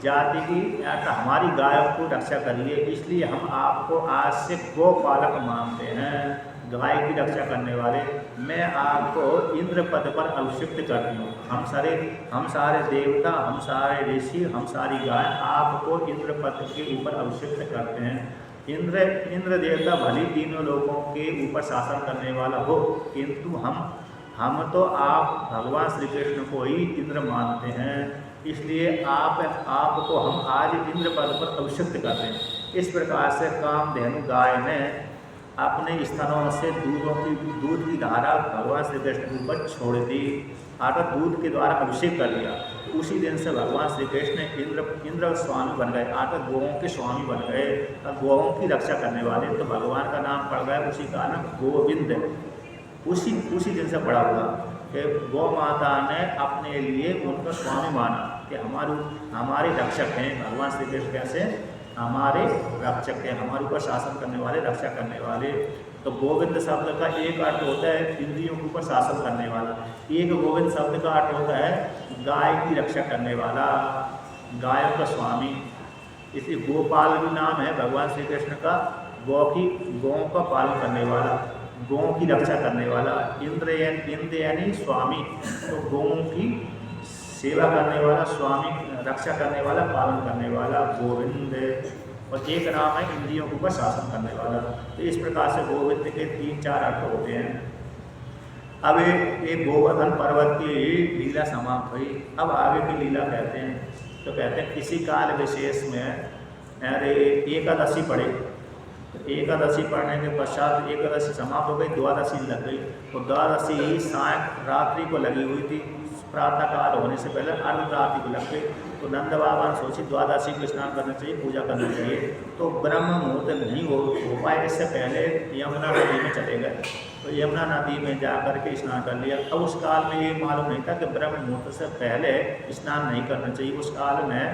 A: जाति की या हमारी गायों को रक्षा करिए, इसलिए हम आपको आज से गोपालक मानते हैं, गाय की रक्षा करने वाले। मैं आपको इंद्र पद पर अभिषिक्त करती हूँ। हम सारे देवता, हम सारे ऋषि, हम सारी गाय आपको इंद्र पद के ऊपर अभिषिक्त करते हैं। इंद्र देवता भली तीनों लोगों के ऊपर शासन करने वाला हो, किंतु हम तो आप भगवान श्री कृष्ण को ही इंद्र मानते हैं, इसलिए आपको हम आज इंद्र पद पर अभिषिक्त करते हैं। इस प्रकार से कामधेनु गाय ने अपने स्तनों से दूध की धारा भगवान श्री कृष्ण के ऊपर छोड़ दी, अर्थात दूध के द्वारा अभिषेक कर दिया। उसी दिन से भगवान श्री कृष्ण इंद्र स्वामी बन गए, अर्थात गौओं के स्वामी बन गए, गौओं की रक्षा करने वाले। तो भगवान का नाम पड़ गया उसी का नाम गोविंद, उसी दिन से पड़ा हुआ कि गौ माता ने अपने लिए उनका स्वामी माना कि हमारे रक्षक हैं। भगवान श्री कृष्ण कैसे हमारे रक्षक हैं, हमारे ऊपर शासन करने वाले, रक्षा करने वाले। तो गोविंद शब्द का एक अर्थ होता है इंद्रियों के ऊपर शासन करने वाला, एक गोविंद शब्द का अर्थ होता है गाय की रक्षा करने वाला, गायों का स्वामी। इसी गोपाल भी नाम है भगवान श्री कृष्ण का, गौओं का पालन करने वाला, गौओं की रक्षा करने वाला। इंद्र यानी स्वामी, तो गौओं की सेवा करने वाला, स्वामी रक्षा करने वाला, पालन करने वाला गोविंद। और एक नाम है इंद्रियों के ऊपर शासन करने वाला। तो इस प्रकार से गोविंद के 3-4 अर्थ होते हैं। अब एक गोवर्धन पर्वत की लीला समाप्त हुई। अब आगे की लीला कहते हैं। तो कहते हैं किसी काल विशेष में अरे एकादशी पड़े, तो एकादशी पढ़ने के पश्चात एकादशी समाप्त हो गई, द्वादशी लग गई। तो द्वादशी साय रात्रि को लगी हुई थी, प्रातः काल होने से पहले अर्धरात्रि को लग गई। तो नंद बाबा ने सोची द्वादशी को स्नान करना चाहिए, पूजा करना चाहिए। तो ब्रह्म मुहूर्त नहीं हो पाए, इससे पहले यमुना नदी में चले गए। तो यमुना नदी में जा कर के स्नान कर लिया। अब उस काल में ये मालूम नहीं था कि ब्रह्म मुहूर्त से पहले स्नान नहीं करना चाहिए। उस काल में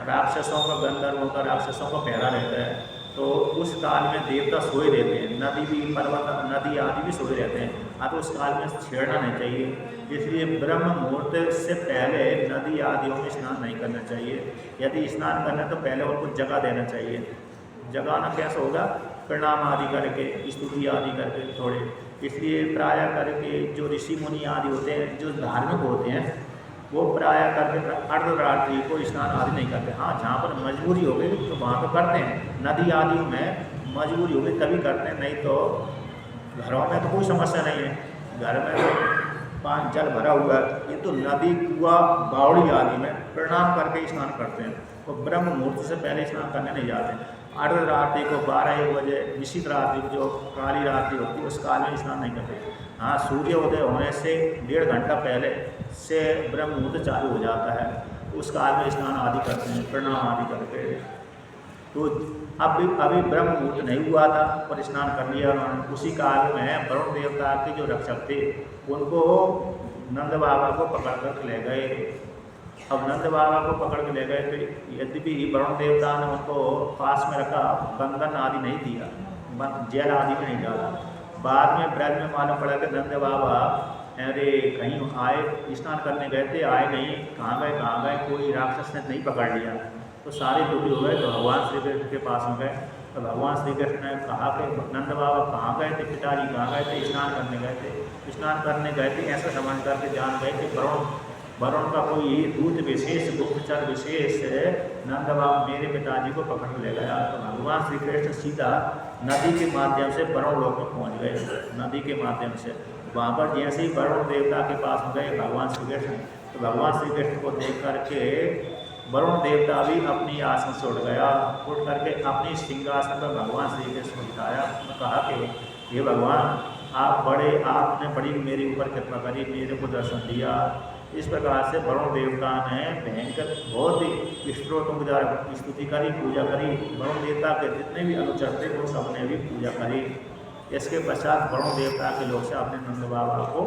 A: राक्षसों का, गंधर्वों का, राक्षसों का पहरा रहता है। तो उस काल में देवता सोए रहते हैं, नदी भी, पर्वत, नदी आदि भी सोए रहते हैं। अब उस काल में छेड़ना नहीं चाहिए। इसलिए ब्रह्म मुहूर्त से पहले नदी आदियों में स्नान नहीं करना चाहिए। यदि स्नान करना है तो पहले उनको जगह देना चाहिए। जगाना कैसे होगा? प्रणाम आदि करके, स्तुति आदि करके थोड़े। इसलिए प्राय करके जो ऋषि मुनि आदि होते हैं, जो धार्मिक होते हैं, वो प्राय करके अर्धरात्रि को स्नान आदि नहीं करते। हाँ, जहाँ पर मजबूरी हो गई तो वहाँ तो करते हैं, नदी आदि में मजबूरी हो गई तभी करते हैं, नहीं तो घरों में तो कोई समस्या नहीं है। घर में तो पानी जल भरा हुआ है, ये तो नदी, कुआं, बावड़ी आदि में प्रणाम करके स्नान करते हैं। तो ब्रह्म मुहूर्त से पहले स्नान करने नहीं जाते। अर्धरात्रि को 12-1 बजे, निश्चित रात्रि को जो काली रात्रि होती है उस काल में स्नान नहीं करते। हाँ, सूर्योदय होने से 1.5 घंटा पहले से ब्रह्म मुहूर्त चालू हो जाता है, उस काल में स्नान आदि करते हैं, प्रणाम आदि करके। तो अभी ब्रह्म मुहूर्त नहीं हुआ था पर स्नान कर लिया उन्होंने। उसी काल में वरुण देवता के जो रक्षक थे उनको नंद बाबा को पकड़ कर ले गए। अब नंद बाबा को पकड़ के ले गए तो यद्यपि वरुण देवता ने उनको पास में रखा, बंधन आदि नहीं दिया, जेल आदि में नहीं डाला। बाद में ब्रज में मालूम पड़ा कि नंद बाबा अरे कहीं आए, स्नान करने गए थे, आए नहीं, कहाँ गए, कोई राक्षस ने नहीं पकड़ लिया। तो सारे दुखी हो गए। तो भगवान श्री कृष्ण के पास में गए। तो भगवान श्री कृष्ण ने कहा कि नंद बाबा कहाँ गए थे, पिताजी कहाँ गए थे? स्नान करने गए थे। स्नान करने गए थे ऐसा समझ करके जान गए कि वरुण का कोई दूत विशेष, गुप्तचर विशेष नंद बाबा मेरे पिताजी को पकड़ ले गया। तो भगवान श्री कृष्ण सीधा नदी के माध्यम से वरुण लोक में पहुँच गए। नदी के माध्यम से वहाँ पर जैसे ही वरुण देवता के पास में गए भगवान श्री कृष्ण, तो भगवान श्री कृष्ण को देख करके वरुण देवता भी अपनी आसन से उठ गया। उठ करके अपनी सिंहासन पर भगवान श्री कृष्ण को बिठाया। उन्होंने कहा कि हे भगवान, आपने बड़ी मेरे ऊपर कृपा करी, मेरे को दर्शन दिया। इस प्रकार से वरुण देवता ने भयंकर बहुत ही स्त्रोतों के द्वारा स्तुति करी, पूजा करी। वरुण देवता के जितने भी अनुचर थे वो सबने भी पूजा करी। इसके पश्चात वरुण देवता के लोग से अपने नंद बाबा को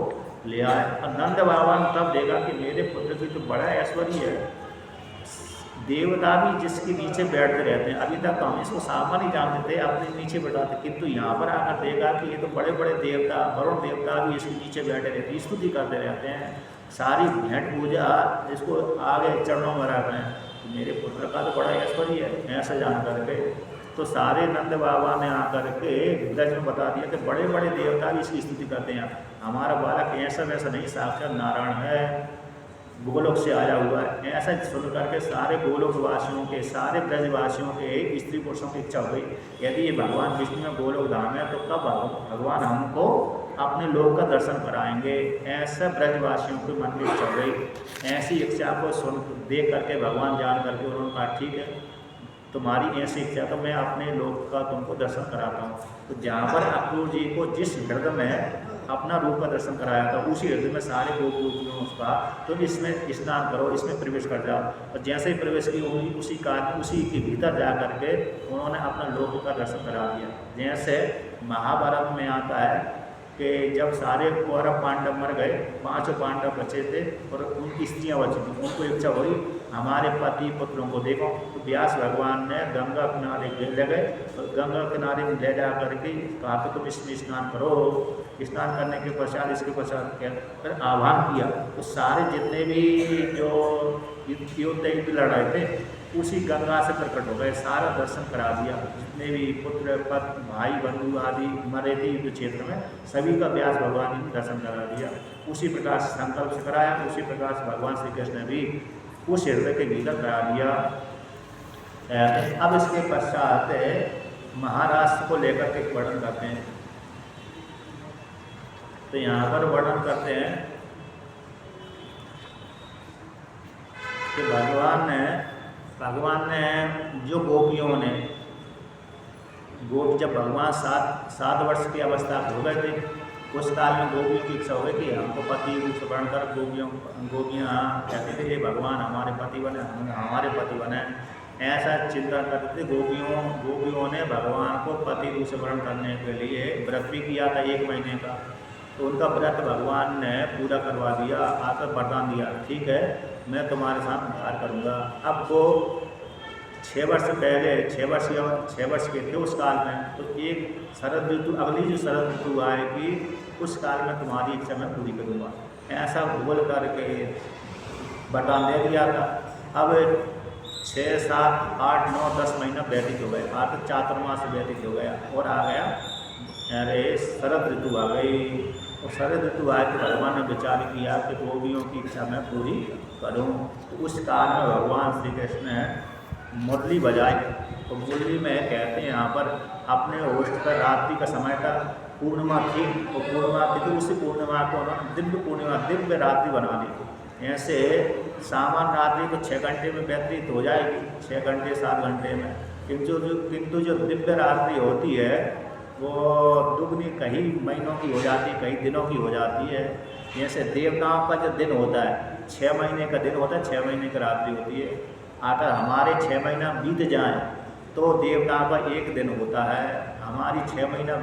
A: ले आए। और नंद बाबा ने तब देखा कि मेरे पुत्र की तो बड़ा ऐश्वर्य है, देवता भी जिसके नीचे बैठते रहते हैं। अभी तक तो हम इसको सामान्य नहीं जानते थे, अपने नीचे बैठाते, किंतु यहाँ पर आकर देखा कि ये तो बड़े बड़े देवता, वरुण देवता भी इसके नीचे बैठे रहते हैं, स्तुति करते रहते हैं। सारी भेंट पूजा इसको आगे चरणों में रख रहे हैं। मेरे पुत्र का तो बड़ा ऐश्वर्य है, ऐसा जान करके तो सारे नंद बाबा ने आकर के ब्रज में बता दिया कि बड़े बड़े देवता भी इसकी स्तुति करते हैं। हमारा बालक ऐसा वैसा नहीं, साक्षात नारायण है, गोलोक से आया हुआ है। ऐसा सुन करके सारे गोलोक वासियों के, सारे ब्रजवासियों के, स्त्री पुरुषों की इच्छा हो गई, यदि ये भगवान विष्णु में गोलोक धाम है तो कब भगवान हमको अपने लोक का दर्शन कराएंगे। ऐसा ब्रजवासियों के मन की इच्छा हो गई। ऐसी इच्छा को सुन देख करके भगवान जान करके उन्होंने कहा ठीक है, तुम्हारी ऐसी इच्छा तो मैं अपने लोक का तुमको दर्शन कराता हूँ। तो जहाँ पर अक्रूर जी को जिस हृदय में अपना रूप का दर्शन कराया था उसी हृदय में सारे गोपियों उसका, तो इसमें स्नान करो, इसमें प्रवेश कर जाओ। और जैसे ही प्रवेश की होगी उसी के भीतर जा करके उन्होंने अपना लोक का दर्शन करा दिया। जैसे महाभारत में आता है कि जब सारे कौरव पांडव मर गए, 5 पांडव बचे थे और उनकी स्त्रियाँ बची थी, उनको इच्छा हुई हमारे पति पुत्रों को देखो। तो व्यास भगवान ने गंगा किनारे ले गए और गंगा किनारे में ले जा करके कहा कि तुम इसमें स्नान करो। स्नान करने के पश्चात इसके पश्चात क्या फिर आह्वान किया, तो सारे जितने भी जो युद्ध लड़ाए थे उसी गंगा से प्रकट हो गए, सारा दर्शन करा दिया। जितने भी पुत्र पत्नी भाई बंधु आदि मरे थे युद्ध क्षेत्र में, सभी का व्यास भगवान ने दर्शन करा दिया। उसी प्रकार से संकल्प से कराया, उसी प्रकार से भगवान श्री कृष्ण ने भी उस हृदय के भीतर करा दिया। अब इसके पश्चात महाराष्ट्र को लेकर के वर्णन करते हैं। तो यहाँ पर वर्णन करते हैं कि भगवान ने जो गोपियों ने गोपी जब भगवान 7 वर्ष की अवस्था हो गए थे, उस काल में गोपियों की इच्छा हो गई कि हमको पति रूप से वर्ण कर गोपियाँ कहते थे, ये भगवान हमारे पति बने, हमारे पति बने, ऐसा चिंतन करते थे। गोपियों ने भगवान को पति रूप से वर्ण करने के लिए व्रत भी किया था 1 महीने का। तो उनका व्रत भगवान ने पूरा करवा दिया, आकर वरदान दिया, ठीक है मैं तुम्हारे साथ प्यार करूँगा। अब वो 6 वर्ष पहले 6 वर्ष के थे उस काल में, तो एक शरद ऋतु, अगली जो शरद ऋतु आएगी उस काल में तुम्हारी इच्छा मैं पूरी करूँगा, ऐसा बोल करके वरदान दे दिया था। अब 6, 7, 8, 9, 10 महीना व्यतीत हो गए, तो चातुर्मास व्यतीत हो गया और आ गया अरे शरद ऋतु आ गई। और शरद ऋतु आए तो भगवान ने विचार किया कि गोपियों की इच्छा मैं पूरी करूं। तो उस काल में भगवान श्री कृष्ण ने मुरली बजाई। तो मुरली में कहते हैं यहाँ पर अपने होस्ट पर रात्रि का समय था, पूर्णिमा थी, और पूर्णिमा थी तो उसी पूर्णिमा को उन्होंने दिव्य पूर्णिमा, दिव्य रात्रि बना ली। ऐसे सामान्य रात्रि तो 6 घंटे में व्यतीत हो जाएगी, 6 घंटे 7 घंटे में, किंतु जो दिव्य रात्रि होती है वो दुगनी कई महीनों की हो जाती है, कई दिनों की हो जाती है। जैसे देवताओं का जो दिन होता है 6 महीने का दिन होता है, 6 महीने की रात्रि होती है। अगर हमारे 6 महीना बीत जाएं तो देवताओं का 1 दिन होता है, हमारी 6 महीना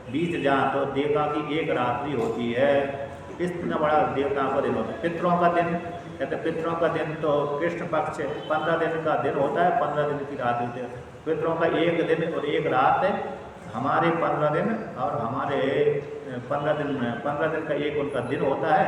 A: बीत जाए तो देवता की 1 रात्रि होती है। इतना बड़ा देवताओं का दिन होता है। पितरों का दिन, कहते पितरों का दिन तो कृष्ण पक्ष 15 दिन का दिन होता है, 15 दिन की रात होती है। पितरों का 1 दिन और 1 रात है, हमारे 15 दिन और हमारे 15 दिन में 15 दिन का 1 उनका दिन होता है,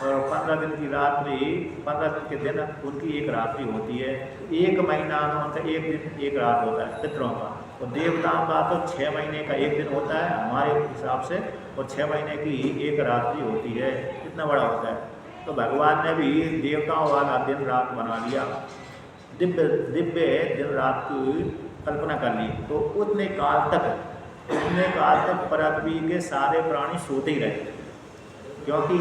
A: और 15 दिन की रात्रि, 15 दिन के दिन उनकी 1 रात्रि होती है। 1 महीना में उनका 1 दिन 1 रात होता है पितरों का। और देवताओं का तो 6 महीने का 1 दिन होता है हमारे हिसाब से, और 6 महीने की 1 रात्रि होती है। इतना बड़ा होता है। तो भगवान ने भी देवताओं वाला दिन रात बना लिया, दिव्य दिन रात की कल्पना कर ली। तो उतने काल तक पृथ्वी के सारे प्राणी सोते ही रहे, क्योंकि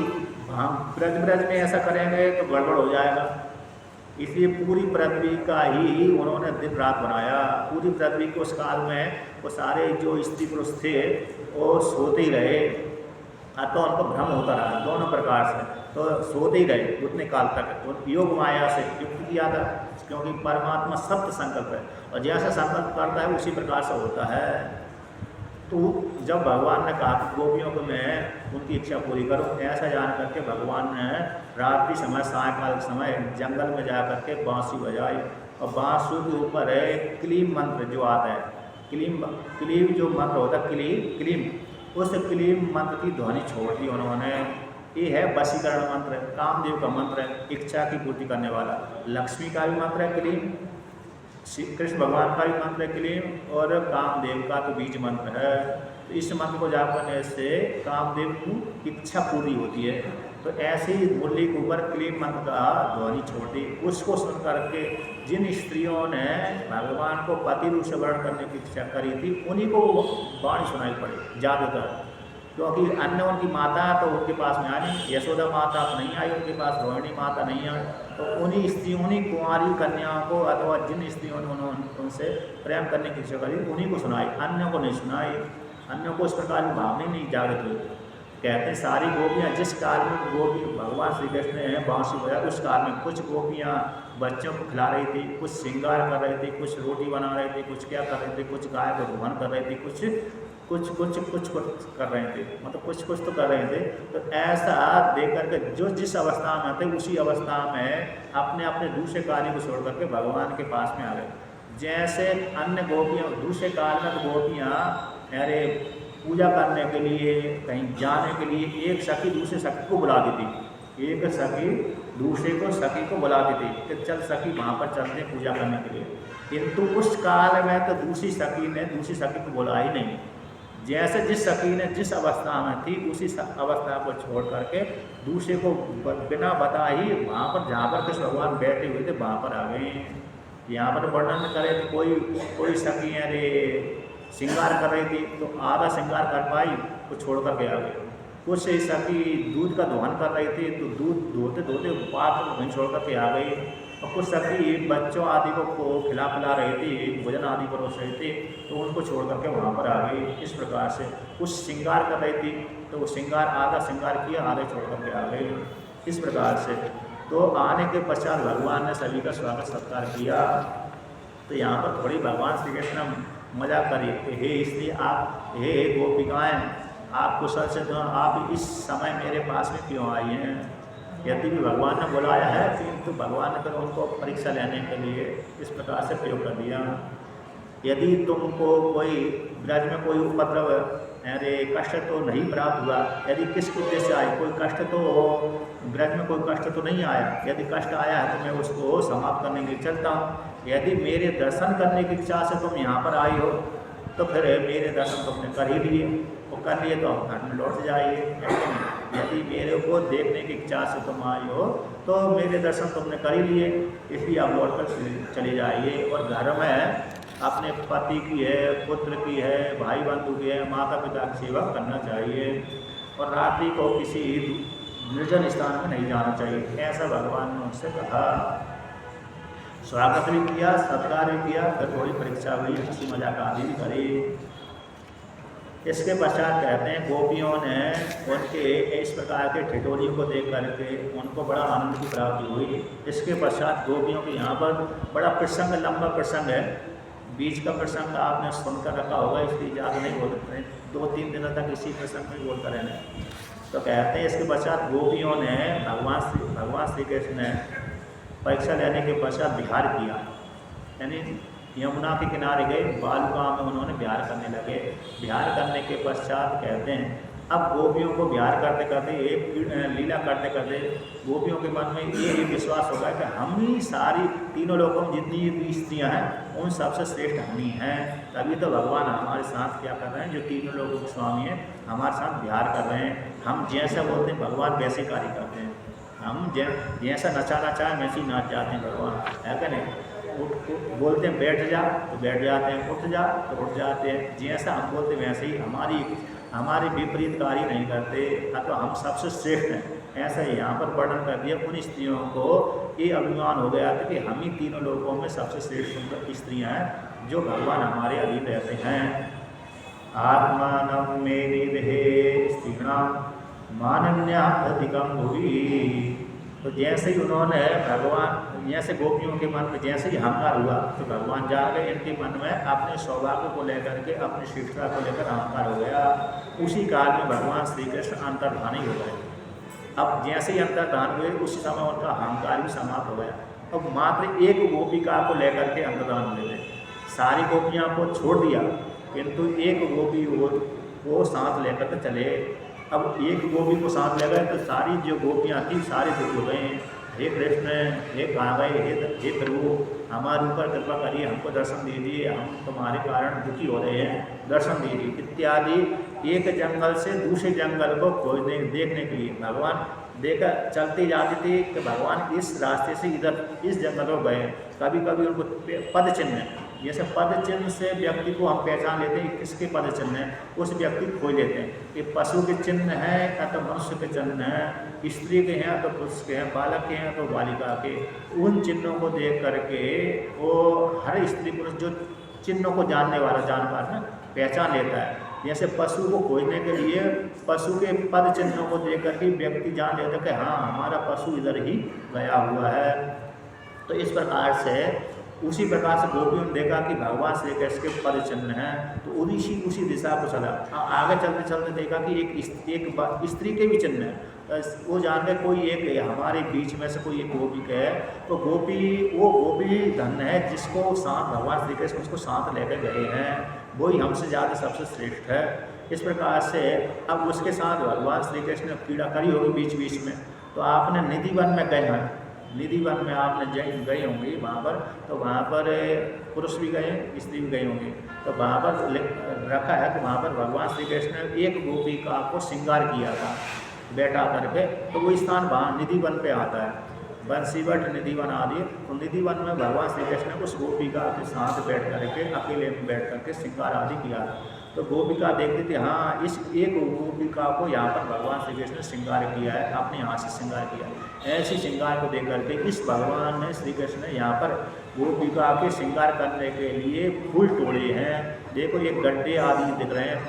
A: हम ब्रज में ऐसा करेंगे तो गड़बड़ हो जाएगा। इसलिए पूरी पृथ्वी का ही उन्होंने दिन रात बनाया। पूरी पृथ्वी को उस काल में वो सारे जो स्त्री पुरुष थे वो सोते ही रहे, तो उनको भ्रम होता रहा दोनों प्रकार से, तो सोते ही रहे उतने काल तक। योग माया से युक्त किया था, क्योंकि परमात्मा सत्य संकल्प है, और जैसा संकल्प करता है उसी प्रकार से होता है। तो जब भगवान ने कहा कि गोपियों को मैं उनकी इच्छा पूरी करूं, ऐसा जान करके भगवान ने रात्रि समय, सायकाल समय जंगल में जा करके बांसुरी बजाई। और बांसुरी के ऊपर है क्लीम मंत्र जो आता है, क्लीम जो मंत्र होता है, क्लीम, उस क्लीम मंत्र की ध्वनि छोड़ दी उन्होंने। ये है वशीकरण मंत्र, कामदेव का मंत्र है, इच्छा की पूर्ति करने वाला। लक्ष्मी का भी मंत्र है क्लीम, कृष्ण भगवान का भी मंत्र है क्लीम, और कामदेव का तो बीज मंत्र है। तो इस मंत्र को जाप करने से कामदेव की इच्छा पूरी होती है। तो ऐसे ही मुरली के ऊपर क्लीम मंत्र का ध्वनि छोड़ दी। उसको सुन करके जिन स्त्रियों ने भगवान को पति रूप से वर्ण करने की इच्छा करी थी, उन्हीं को वाणी सुनाई पड़ी ज़्यादातर, क्योंकि अन्य उनकी माता तो उनके पास में आई नहीं, यशोदा माता तो नहीं आई उनके पास, रोहिणी माता नहीं आई। तो उन्हीं स्त्रियों, उन्हीं कुंवारी कन्याओं को, अथवा जिन स्त्रियों ने उनसे प्रेम करने की इच्छा करी उन्हीं को सुनाई, अन्यों को नहीं सुनाई। अन्यों को इस प्रकार की भावना नहीं जागृत हुई। कहते हैं सारी गोपियाँ जिस काल में भगवान श्री कृष्ण ने बांसुरी बजाया, उस काल में कुछ गोपियाँ बच्चों को खिला रही थी, कुछ श्रृंगार कर रही थी, कुछ रोटी बना रही थी, कुछ क्या कर रही थी, कुछ गाय को धुवन कर रही थी, कुछ कर रहे थे, मतलब कुछ तो कर रहे थे। तो ऐसा देख करके जो जिस अवस्था में थे उसी अवस्था में अपने अपने दूसरे कार्य को छोड़ करके भगवान के पास में आ गए। जैसे अन्य गोपियाँ दूसरे काल में तो गोपियाँ अरे पूजा करने के लिए, कहीं जाने के लिए एक सखी दूसरे सखी को बुला देती, एक सखी दूसरे को सखी को बुला देती कि चल सखी वहाँ पर चलते पूजा करने के लिए। किंतु उस काल में तो दूसरी सखी ने दूसरी सखी को बुला ही नहीं। जैसे जिस सखी ने जिस अवस्था में थी उसी अवस्था को छोड़ करके दूसरे को बिना बता ही वहाँ पर जहाँ पर कृष्ण भगवान बैठे हुए थे वहाँ पर आ गए। यहाँ पर वर्णन करे तो कोई सखी अरे श्रृंगार कर रही थी तो आधा श्रृंगार कर पाई तो छोड़ करके आ गई। कुछ सखी दूध का दोहन कर रही थी तो दूध धोते धोते पात्र वहीं छोड़ करके आ गई। और कुछ सखी बच्चों आदि को खिला पिला रही थी, भोजन आदि परोस रही थी, तो उनको छोड़ करके वहाँ पर आ गई। इस प्रकार से कुछ श्रृंगार कर रही थी, तो वो श्रृंगार आधा श्रृंगार किया, आधे छोड़ करके आ गई। इस प्रकार से तो आने के पश्चात भगवान ने सभी का स्वागत सत्कार किया। तो यहाँ पर थोड़ी भगवान श्री कृष्ण मजाक करिए कि हे इसलिए आप, हे गोपिकाएँ, आप कुशल से तो आप इस समय मेरे पास में क्यों आई हैं? यदि भी भगवान ने बुलाया है, किंतु भगवान ने तो उनको परीक्षा लेने के लिए इस प्रकार से प्रयोग कर दिया। यदि तुमको कोई ब्रज में कोई उपद्रव, अरे कष्ट तो नहीं प्राप्त हुआ, यदि किस उद्देश्य आए, कोई कष्ट तो ब्रज में कोई कष्ट तो नहीं आया, यदि कष्ट आया है तो मैं उसको समाप्त करने के लिए चलता हूँ। यदि मेरे दर्शन करने की इच्छा से तुम यहाँ पर आई हो, तो फिर मेरे दर्शन तुमने कर ही लिए, वो कर लिए तो आप घर में लौट जाइए। यदि मेरे को देखने की इच्छा से तुम आई हो, तो मेरे दर्शन तुमने कर ही लिए, इसलिए आप लौट कर चले जाइए। और घर में अपने पति की है, पुत्र की है, भाई बंधु की है, माता पिता की सेवा करना चाहिए, और रात्रि को किसी निर्जन स्थान में नहीं जाना चाहिए, ऐसा भगवान ने उनसे कहा। स्वागत भी किया, सत्कार भी किया, फिर थोड़ी परीक्षा हुई, हंसी मजाक आदि भी करी। इसके पश्चात कहते हैं गोपियों ने उनके इस प्रकार के ठिठोलियों को देख करके उनको बड़ा आनंद की प्राप्ति हुई। इसके पश्चात गोपियों के यहाँ पर बड़ा प्रसंग, लंबा प्रसंग है, बीच का प्रसंग आपने सुनकर रखा होगा, इसलिए ज़्यादा नहीं बोल सकते, 2-3 दिनों तक इसी प्रसंग में बोलते रहने। तो कहते हैं इसके पश्चात गोपियों ने भगवान श्री कृष्ण ने परीक्षा लेने के पश्चात विहार किया, यानी यमुना के किनारे गए, बालुका में उन्होंने विहार करने लगे। विहार करने के पश्चात कहते हैं अब गोपियों को विहार करते करते, एक लीला करते करते गोपियों के मन में ये विश्वास होगा कि हम ही सारी तीनों लोगों में जितनी भी स्त्रियाँ हैं उन सबसे श्रेष्ठ हम ही हैं। तभी तो भगवान हमारे साथ क्या कर रहे हैं, जो तीनों लोगों के स्वामी हैं हमारे साथ विहार कर रहे हैं। हम जैसा बोलते हैं भगवान वैसे कार्य करते हैं, हम जैसा नचाना चाहें वैसे ही नाच जाते हैं भगवान, है क्या नहीं? बोलते हैं बैठ जा तो बैठ जाते हैं, उठ जा तो उठ जाते हैं, जैसा हम बोलते हैं वैसे ही, हमारी विपरीत कार्य नहीं करते, तो हम सबसे श्रेष्ठ हैं। ऐसा ही यहाँ पर वर्णन कर दिया। उन स्त्रियों को ये अभिमान हो गया था कि हम ही तीनों लोगों में सबसे श्रेष्ठ सुंदर स्त्रियाँ हैं जो भगवान हमारे अधीन रहते हैं। आत्मानं मे विदे स्त्रीणां मानन्याधिकं भुवि। तो जैसे ही उन्होंने भगवान, जैसे गोपियों के मन में जैसे ही अहंकार हुआ, तो भगवान जा गए इनके मन में अपने सौभाग्य को लेकर के, अपनी श्रेष्ठता को लेकर अहंकार हो गया। उसी काल में भगवान श्री कृष्ण अंतर्धानी हो गए। अब जैसे ही अंतर्धान हुए उसी समय उनका अहंकार भी समाप्त हो गया। अब मात्र एक गोपिका को लेकर के अंतर्धान हुए थे, सारी गोपियाँ को छोड़ दिया, किंतु एक गोपी वो साथ लेकर के चले। अब एक गोपी को साथ ले गए तो सारी जो गोपियाँ थी सारे दुख हो गए। हे कृष्ण, हे कहाँ गए, हे प्रभु, हमारे ऊपर कृपा करिए, हमको दर्शन दीजिए, हम तुम्हारे कारण दुखी हो रहे हैं, दर्शन दीजिए इत्यादि। एक जंगल से दूसरे जंगल को खोजने देखने के लिए भगवान देखा चलते जाते थे कि भगवान इस रास्ते से इधर इस जंगल को गए। कभी कभी उनको पद चिन्ह है, जैसे पद चिन्ह से व्यक्ति को हम पहचान लेते हैं किसके पद चिन्ह है, उस व्यक्ति को खोज लेते हैं कि पशु के चिन्ह है या तो मनुष्य के चिन्ह है, स्त्री के हैं तो पुरुष के हैं, बालक के हैं तो बालिका के। उन चिन्हों को देख करके वो हर स्त्री पुरुष जो चिन्हों को जानने वाला जानकार है पहचान लेता है। जैसे पशु को खोजने के लिए पशु के पद चिन्हों को देख करके व्यक्ति जान लेता है कि हाँ हमारा पशु इधर ही गया हुआ है। तो इस प्रकार से उसी प्रकार से गोपियों ने देखा कि भगवान श्री कृष्ण के पद चिन्ह हैं, तो उसी दिशा को चला। आगे चलते चलते देखा कि एक स्त्री के भी चिन्ह है, वो जान गए कोई एक हमारे बीच में से कोई एक गोपी है, तो वो गोपी धन है जिसको साथ भगवान श्री कृष्ण उसको साथ लेकर गए हैं, वही हमसे ज़्यादा सबसे श्रेष्ठ है। इस प्रकार से अब उसके साथ भगवान श्री कृष्ण ने पीड़ा करी होगी बीच बीच में। तो आपने निधि वन में गए हैं, निधि वन में आपने गए होंगे वहाँ पर, तो वहाँ पर पुरुष भी गए स्त्री भी गए होंगे, तो वहाँ पर रखा है कि वहाँ पर भगवान श्री कृष्ण ने एक गोपिका को श्रृंगार किया था बैठा करके। तो वो स्थान वहाँ निधि वन पे आता है, बंसीवट निधि वन आदि। तो निधि वन में भगवान श्री कृष्ण ने उस गोपिका के साथ बैठ करके अकेले में बैठ करके श्रृंगार आदि किया था। तो गोपिका देखती थी, हाँ इस एक गोपिका को यहाँ पर भगवान श्री कृष्ण ने श्रृंगार किया है, आपने यहाँ से श्रृंगार किया। ऐसी श्रृंगार को देख करके इस भगवान ने श्री कृष्ण ने यहाँ पर गोपिका के श्रृंगार करने के लिए फूल तोड़े हैं। देखो ये गड्ढे आदि दिख रहे हैं,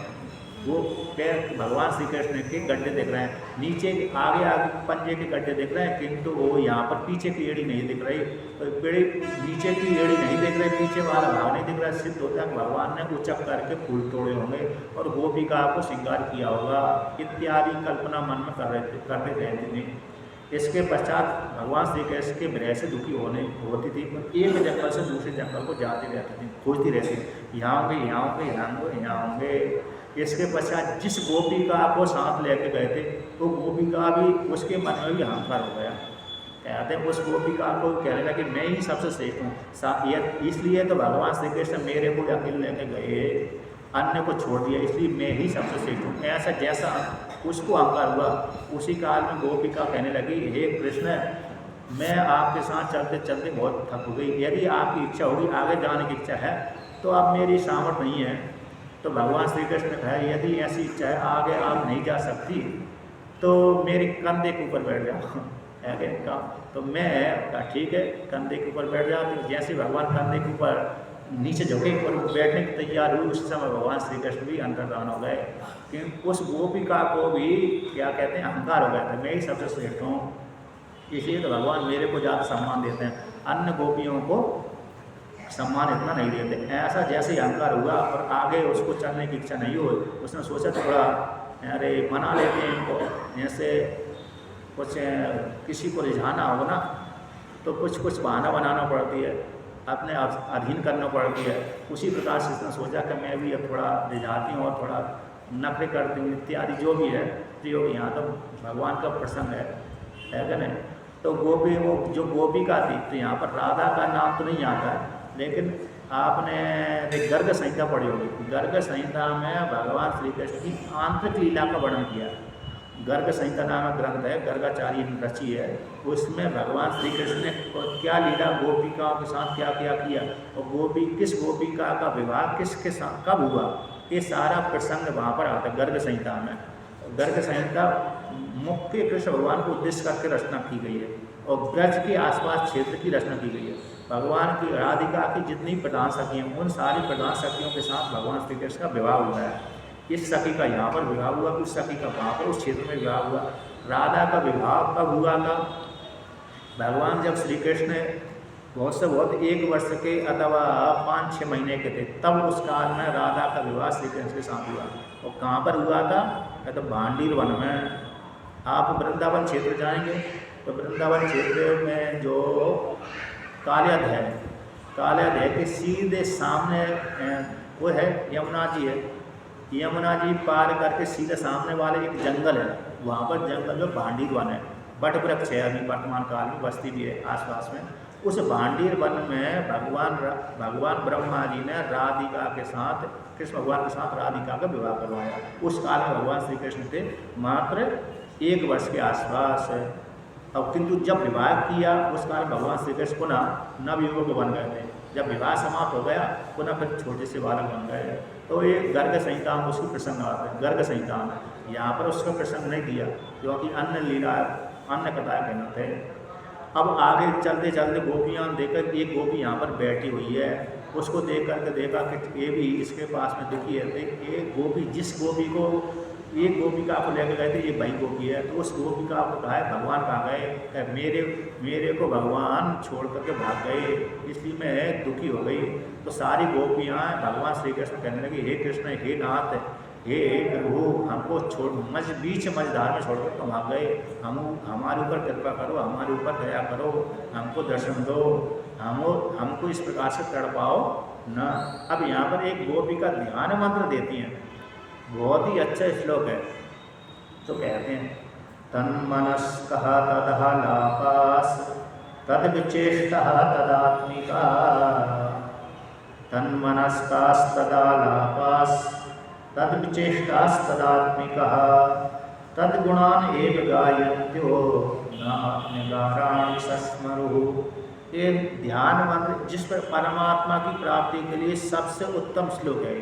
A: वो पैर भगवान श्री कृष्ण के गड्ढे दिख रहे हैं, नीचे आगे आगे पंजे के गड्ढे दिख रहे हैं, किंतु वो यहाँ पर पीछे की एड़ी नहीं दिख रही। तो पेड़ी नीचे की एड़ी नहीं दिख रही, पीछे वाला भाग नहीं दिख रहा। सिद्ध होता है भगवान ने उचक करके फूल तोड़े होंगे और गोपिका को श्रृंगार किया होगा इत्यादि कल्पना मन में करते रहते थे। इसके पश्चात भगवान श्री कृष्ण के विरह से दुखी होती थी, एक जंगल से दूसरे जंगल को जाती रहती थी, खोजती रहती थी, यहाँ होंगे यहाँ होंगे यहाँ होंगे यहाँ होंगे। इसके पश्चात जिस गोपिका को साथ लेके गए थे तो गोपिका भी उसके मन में भी अहंकार हो गया। कहते हैं उस गोपिका को कहने लगे मैं ही सबसे श्रेष्ठ हूँ, इसलिए तो भगवान श्री कृष्ण मेरे को अकेले लेके गए, अन्य को छोड़ दिया, इसलिए मैं ही सबसे श्रेष्ठ हूँ। ऐसा जैसा उसको अहंकार हुआ, उसी काल में गोपिका कहने लगी हे कृष्ण मैं आपके साथ चलते चलते बहुत थक गई, यदि आपकी इच्छा होगी आगे जाने की इच्छा है तो अब मेरी सामर्थ्य नहीं है। तो भगवान श्री कृष्ण ने कहा यदि ऐसी इच्छा है आगे आप नहीं जा सकती तो मेरे कंधे के ऊपर बैठ जाओ। आगे कहा तो मैं कहा ठीक है कंधे के ऊपर बैठ जाओ। तो जैसे भगवान कंधे के ऊपर नीचे झुके और बैठने की तैयार हुई, उस समय भगवान श्री कृष्ण भी अंतर्धान हो गए कि उस गोपिका को भी क्या कहते हैं अहंकार हो गया था, मैं ही सबसे श्रेष्ठ हूँ, इसलिए तो भगवान मेरे को ज़्यादा सम्मान देते हैं, अन्य गोपियों को सम्मान इतना नहीं देते। ऐसा जैसे ही अहंकार हुआ और आगे उसको चलने की इच्छा नहीं हुई, उसने सोचा थोड़ा अरे मना लेते हैं इनको, जैसे कुछ किसी को रिझाना हो ना तो कुछ बहाना बनाना पड़ती है, अपने अधीन करना पड़ती है। उसी प्रकार से इसने सोचा कि मैं भी अब थोड़ा रिझाती हूँ और थोड़ा नखरे करती हूँ इत्यादि जो भी है। जो यहाँ तो भगवान का प्रसंग है क्या नहीं। तो गोपी वो जो गोपिका थी तो यहाँ पर राधा का नाम तो नहीं आता है, लेकिन आपने गर्ग संहिता पढ़ी होगी, गर्ग संहिता में भगवान श्री कृष्ण की आंतरिक लीला का वर्णन किया। गर्ग संहिता नामक ग्रंथ है, गर्गाचार्य ने रची है, उसमें भगवान श्री कृष्ण ने क्या लीला गोपिकाओं के साथ क्या क्या किया और किस गोपिका का विवाह किसके साथ कब हुआ, ये सारा प्रसंग वहाँ पर आता है गर्ग संहिता में। गर्ग संहिता मुख्य कृष्ण भगवान को उद्देश्य करके रचना की गई है और ब्रज के आसपास क्षेत्र की रचना की गई है। भगवान की राधिका की जितनी प्रधान सखी हैं उन सारी प्रधान सखियों के साथ भगवान श्री कृष्ण का विवाह हुआ है। इस सखी का यहाँ पर विवाह हुआ, उस सखी का वहाँ पर उस क्षेत्र में विवाह हुआ। राधा का विवाह कब हुआ था? भगवान जब श्री कृष्ण बहुत से बहुत 1 वर्ष के अथवा 5-6 महीने के थे तब उस काल में राधा का विवाह श्री कृष्ण के साथ हुआ। और कहाँ पर हुआ था? तो भांडीर वन में। आप वृंदावन क्षेत्र जाएंगे तो वृंदावन क्षेत्र में जो कालियाद है, कालियाद है कि सीधे सामने वो है यमुना जी है, यमुना जी पार करके सीधे सामने वाले एक जंगल है, वहाँ पर जंगल में भांडीर वन है, बट वृक्ष है, अभी वर्तमान काल में बस्ती भी है आसपास में। उस भांडीर वन में भगवान ब्रह्मा जी ने राधिका के साथ, कृष्ण भगवान के साथ राधिका का विवाह करवाया। उस काल में भगवान श्री कृष्ण थे मात्र 1 वर्ष के आसपास। अब किंतु जब विवाह किया उस काल भगवान श्री कृष्ण पुनः नवयुवक बन गए थे। जब विवाह समाप्त हो गया पुनः फिर छोटे से बालक बन गए। तो ये गर्ग संहिता में उसकी प्रसंग आता है, गर्ग संहिता में। यहाँ पर उसका प्रसंग नहीं दिया क्योंकि अन्य लीला अन्य कथाएँ कहना थे। अब आगे चलते चलते गोपियाँ देखकर एक गोपी यहाँ पर बैठी हुई है, उसको देख करके देखा कि ये भी इसके पास में दुखी है। एक गोपी जिस गोपी को एक गोपिका को लेकर गए थे ये भाई गोपी है, तो उस गोपिका को कहा है भगवान कहाँ गए? मेरे को भगवान छोड़ करके भाग गए, इसलिए मैं दुखी हो गई। तो सारी गोपियाँ भगवान श्री कृष्ण कहने लगी हे कृष्ण, हे नाथ, हे प्रभु, हमको बीच मझधार में छोड़ कर तुम भाग गए, हमारे ऊपर कृपा करो, हमारे ऊपर दया करो, हमको दर्शन दो, हमको इस प्रकार से तड़पाओ न। अब यहाँ पर एक गोपिका ध्यान मंत्र देती हैं, बहुत ही अच्छा श्लोक है। तो कहते हैं तन्मनस्कः तदालापास् तद्विचेष्टः तदात्मिका, तन्मनस्कास्तदालापास् तद्विचेष्टास्तदात्मिकः, तद्गुणान् एव गायन्त्यो न आत्मगाराणि सस्मरुः। ये ध्यान मंत्र जिस पर परमात्मा की प्राप्ति के लिए सबसे उत्तम श्लोक है।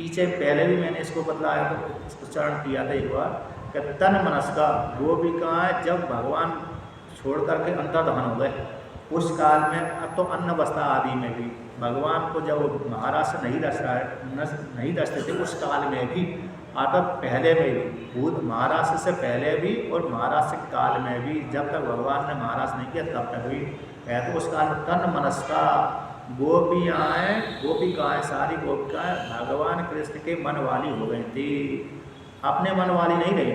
A: पीछे पहले भी मैंने इसको बतलाया तो उच्चारण किया था एक बार कि तन मनस्का गोपिकाएं जब भगवान छोड़ करके अंतर्धान हो गए उस काल में, अब तो अन्न अवस्था आदि में भी भगवान को जब महाराज से नहीं दसते थे उस काल में भी, अतः पहले में भी, भूत महाराज से पहले भी और महाराज से काल में भी, जब तक भगवान ने महाराज नहीं किया तब तक भी है। तो उस काल में तन मनस्का गोपिकाएं सारी गोपिकाएं भगवान कृष्ण के मन वाली हो गई थी, अपने मन वाली नहीं रही,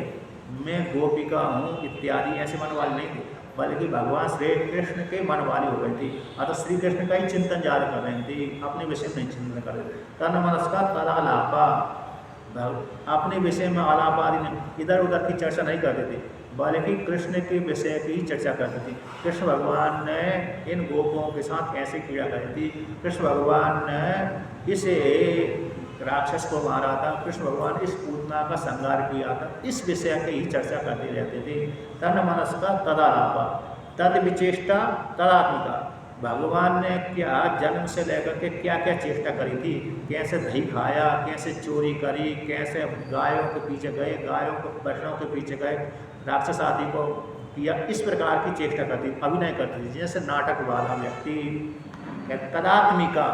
A: मैं गोपिका हूँ इत्यादि ऐसे मन वाली नहीं थी, बल्कि भगवान श्री कृष्ण के मन वाली हो गई थी। अतः श्री कृष्ण का ही चिंतन जारी कर रही थी, अपने विषय में चिंतन कर रही थी। तन मनस्का तदालापा, अपने विषय में आलाप आदि नहीं, इधर उधर की चर्चा नहीं करती थी, बल्कि कृष्ण के विषय की चर्चा करती थी। कृष्ण भगवान ने इन गोपों के साथ कैसे क्रिया करी थी, कृष्ण भगवान ने इसे राक्षस को मारा था, कृष्ण भगवान इस पूतना का संहार किया था, इस विषय की ही चर्चा करती रहती थी। तन मनस्का तदालापा, तद विचेष्टा तदात्मिका, भगवान ने क्या जन्म से लेकर के क्या क्या चेष्टा करी थी, कैसे दही खाया, कैसे चोरी करी, कैसे गायों के पीछे गए, गायों को बछड़ों के पीछे गए, राक्षस आदि को किया, इस प्रकार की चेष्टा करती, अभिनय करती थी, जैसे नाटक वाला व्यक्ति। तदात्मिका,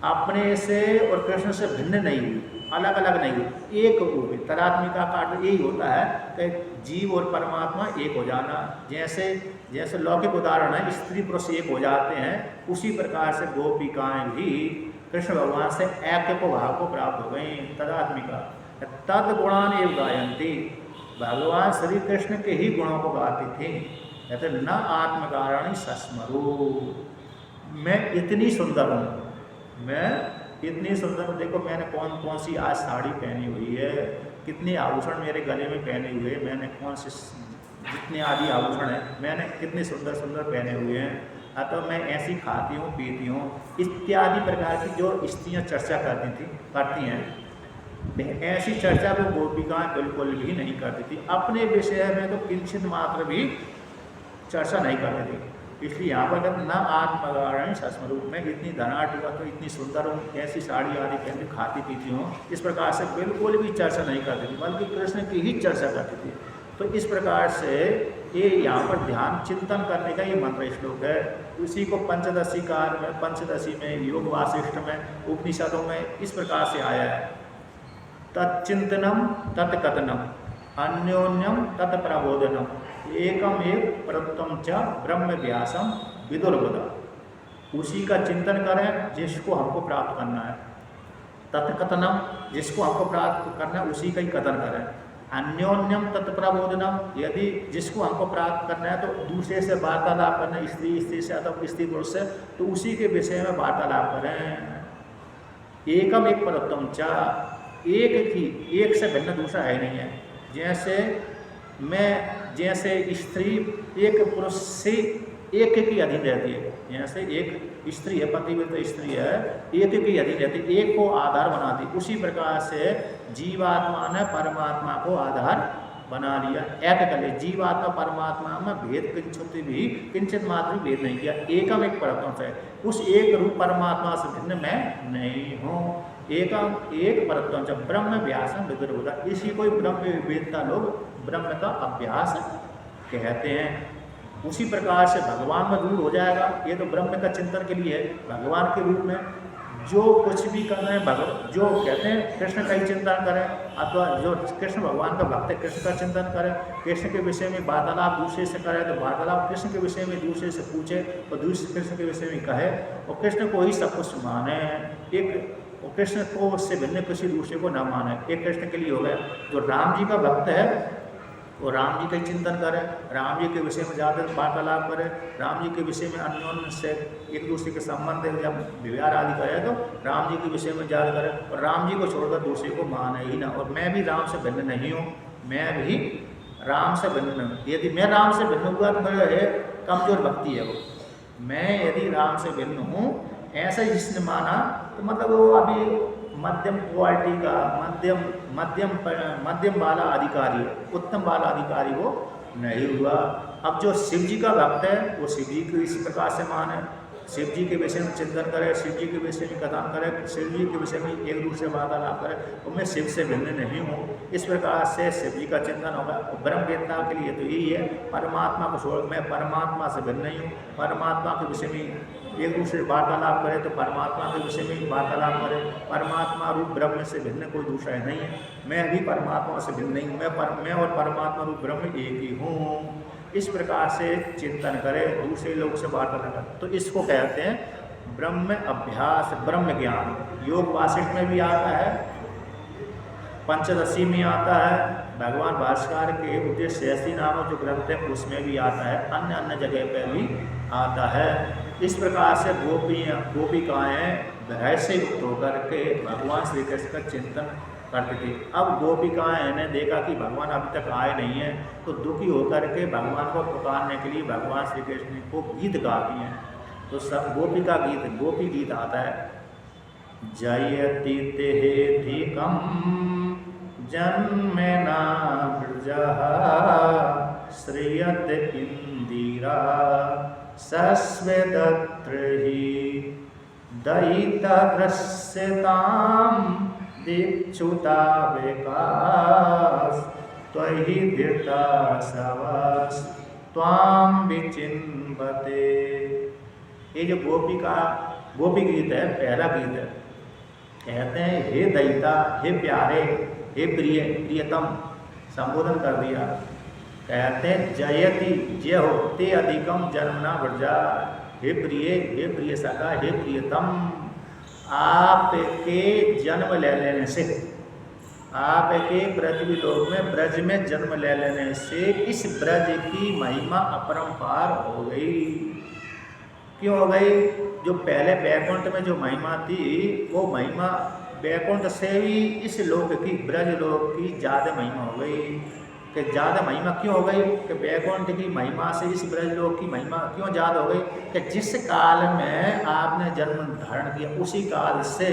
A: अपने से और कृष्ण से भिन्न नहीं हुई, अलग अलग नहीं हुई, एक हुई। तदात्मिका का अर्थ यही होता है कि जीव और परमात्मा एक हो जाना। जैसे लौकिक उदाहरण है स्त्री पुरुष एक हो जाते हैं, उसी प्रकार से गोपिकाएं भी कृष्ण भगवान से ऐक्य को भाव को प्राप्त हो गई। तदात्मिका तद गुणान एवं गायंती, भगवान श्री कृष्ण के ही गुणों को गाती थी। कहते न आत्मकारण सस्मरो, मैं इतनी सुंदर हूँ, मैं इतनी सुंदर हूँ, देखो मैंने कौन कौन सी आज साड़ी पहनी हुई है, कितने आभूषण मेरे गले में पहने हुए, मैंने कौन से जितने आदि आभूषण हैं मैंने कितने सुंदर सुंदर पहने हुए हैं, अतः मैं ऐसी खाती हूँ पीती हूँ, इत्यादि प्रकार की जो स्त्रियाँ चर्चा करती हैं, ऐसी चर्चा वो गोपिकाएं बिल्कुल भी नहीं करती थी। अपने विषय में तो किंचित मात्र भी चर्चा नहीं करती थी। इसलिए यहाँ पर कहते न आत्मगारण सस्मरूप, में इतनी धनाढ़ हुआ तो इतनी सुंदर हूँ, ऐसी साड़ी आदि पहन के खाती पीती हूँ, इस प्रकार से बिल्कुल भी चर्चा नहीं करती थी, बल्कि कृष्ण की ही चर्चा करती थी। तो इस प्रकार से ये यहाँ पर ध्यान चिंतन करने का ये मंत्र श्लोक है। उसी को पंचदशी काल में, पंचदशी में, योग वासिष्ठ में, उपनिषदों में इस प्रकार से आया है। तच्चिंतनम तत्कथनम अन्योन्यम तत्प्रबोधनम एकम एक प्रतम च ब्रह्म व्यासम विदुर्बुदा, उसी का चिंतन करें जिसको हमको प्राप्त करना है। तत्कथनम, जिसको हमको प्राप्त करना है उसी का ही कथन करें। अन्योन्यम तत्प्रबोधनम, यदि जिसको हमको प्राप्त करना है तो दूसरे से वार्तालाप करना है, स्त्री से अथवा स्त्री पुरुष से, तो उसी के विषय में वार्तालाप करें। एकम एक प्रतम च, एक ही, एक से भिन्न दूसरा है नहीं है। जैसे स्त्री एक पुरुष से एक की अधीन रहती है, जैसे एक स्त्री है, पतिव्रत स्त्री है, एक की अधीन रहती है, एक को आधार बनाती, उसी प्रकार से जीवात्मा ने परमात्मा को आधार बना लिया, एक कर लिया। जीवात्मा परमात्मा में भेद किंचित मात्र भी भेद नहीं किया, एकम एक परतम से, उस एक रूप परमात्मा से भिन्न मैं नहीं हूँ। एकम एक परतम से ब्रह्म व्यासम विदुर्बुदा, इसी को ब्रह्म वेदता लोग ब्रह्म का अभ्यास कहते हैं। उसी प्रकार से भगवान में रूढ़ हो जाएगा। ये तो ब्रह्म का चिंतन के लिए है, भगवान के रूप में जो कुछ भी कर रहे हैं, जो कहते हैं कृष्ण का ही चिंतन करें, अथवा जो कृष्ण भगवान का भक्त है कृष्ण का चिंतन करें, कृष्ण के विषय में वार्तालाप दूसरे से करें तो वार्तालाप कृष्ण के विषय में दूसरे से पूछे और दूसरे कृष्ण के विषय में कहे और कृष्ण को ही सब कुछ माने। एक कृष्ण को उससे भिन्न किसी दूसरे को न माने, एक कृष्ण के लिए हो गया। जो राम जी का भक्त है वो राम जी का ही चिंतन करें, राम जी के विषय में ज़्यादा वार्तालाप करें, राम जी के विषय में अन्योन्य से एक दूसरे के संबंध जब व्यवहार आदि करें तो राम जी के विषय में ज़्यादा करें और राम जी को छोड़कर दूसरे को माने ही ना। और मैं भी राम से भिन्न नहीं हूँ, मैं भी राम से भिन्न नहीं हूँ। यदि मैं राम से भिन्न हुआ तो मेरा कमजोर भक्ति है वो। मैं यदि राम से भिन्न हूँ ऐसा जिसने माना तो मतलब वो अभी मध्यम क्वालिटी का मध्यम वाला अधिकारी है, उत्तम वाला अधिकारी वो नहीं हुआ। अब जो शिव जी का भक्त है वो शिव जी को इसी प्रकार से माने शिव जी के विषय में चिंतन करे, शिव जी के विषय में कथन करे, शिव जी के विषय में एक दूसरे वार्तालाप करे, तो मैं शिव से भिन्न नहीं हूँ। इस प्रकार से शिव जी का चिंतन होगा। ब्रह्म वेत्ता के लिए तो यही है, परमात्मा को छोड़, मैं परमात्मा से भिन्न नहीं हूँ। परमात्मा के विषय में एक दूसरे वार्तालाप करे तो परमात्मा के विषय में वार्तालाप करे। परमात्मा रूप ब्रह्म से भिन्न कोई दूसरा नहीं है। मैं भी परमात्मा से भिन्न नहीं हूँ। मैं और परमात्मा रूप ब्रह्म एक ही हूँ। इस प्रकार से चिंतन करे, दूसरे लोग से वार्तालाप करे, तो इसको कहते हैं ब्रह्म अभ्यास, ब्रह्म ज्ञान। योग वासिष्ठ में भी आता है, पंचदशी में आता है, भगवान भास्कर के उपदेश सहस्त्री नामक जो ग्रंथ है उसमें भी आता है, अन्य अन्य जगह पर भी आता है। इस प्रकार से गोपिकाएँ भय से युक्त होकर के भगवान श्री कृष्ण का चिंतन करती थी। अब गोपिकाएँ ने देखा कि भगवान अभी तक आए नहीं हैं, तो दुखी होकर के भगवान को पुकारने के लिए भगवान श्री कृष्ण को गीत गाती हैं। तो सब गोपिका गीत, गोपी गीत आता है, जयति तेधिकं जन्मेना ब्रजः श्रियत इंदिरा सस्वेदत्र हि दयितग्रस्यतां दीक्षुता विकास त्वयि धीर्ता सवस त्वां विचिन्वते। ये जो गोपी गीत है, पहला गीत है। कहते हैं हे दयिता, हे प्यारे, हे प्रिय, प्रियतम, संबोधन कर दिया। कहते हैं जयति, जय हो, ते अधिकम जन्मना व्रजा, हे प्रिय, हे प्रिय सखा, हे प्रियतम, आपके जन्म ले लेने से, आपके पृथ्वी लोक में ब्रज में जन्म ले लेने से इस ब्रज की महिमा अपरंपार हो गई। क्यों हो गई? जो पहले बैकुंठ में जो महिमा थी, वो महिमा बैकुंठ से ही इस लोक की, ब्रज लोक की ज़्यादा महिमा हो गई। कि ज़्यादा महिमा क्यों हो गई? कि बैकुंठ की महिमा से इस ब्रज लोक की महिमा क्यों ज़्यादा हो गई? कि जिस काल में आपने जन्म धारण किया, उसी काल से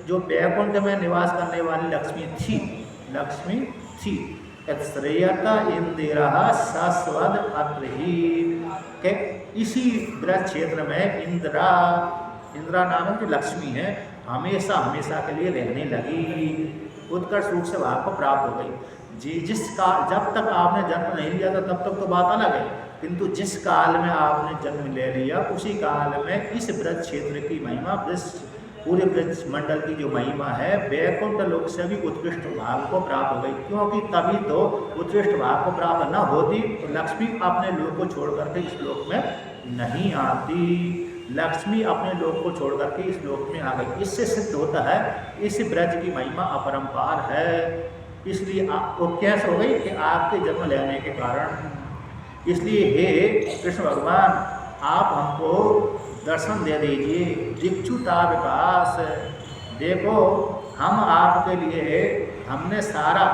A: जो बैकुंठ में निवास करने वाली लक्ष्मी थी, श्रेयता इंदिरा सस्वद अत्र ही, के इसी ब्रज क्षेत्र में इंदिरा नामक जो लक्ष्मी है हमेशा हमेशा के लिए रहने लगी, उत्कर्ष रूप से भाव को प्राप्त हो गई। जब तक आपने जन्म नहीं लिया था तब तक तो बात अलग है, किंतु जिस काल में आपने जन्म ले लिया उसी काल में इस ब्रज क्षेत्र की महिमा, पूरे ब्रज मंडल की जो महिमा है वैकुंठ लोक से भी उत्कृष्ट भाव को प्राप्त हो गई। क्योंकि तभी तो उत्कृष्ट भाव को प्राप्त न होती तो लक्ष्मी अपने लोक को छोड़ करके इस लोक में नहीं आती। लक्ष्मी अपने लोक को छोड़ करके इस लोक में आ गई। इससे सिद्ध होता है इस ब्रज की महिमा अपरंपार है। इसलिए वो कैसे हो गई कि आपके जन्म लेने के कारण। इसलिए हे कृष्ण भगवान, आप हमको दर्शन दे दीजिए, दीक्षुता विकास। देखो हम आपके लिए, हमने सारा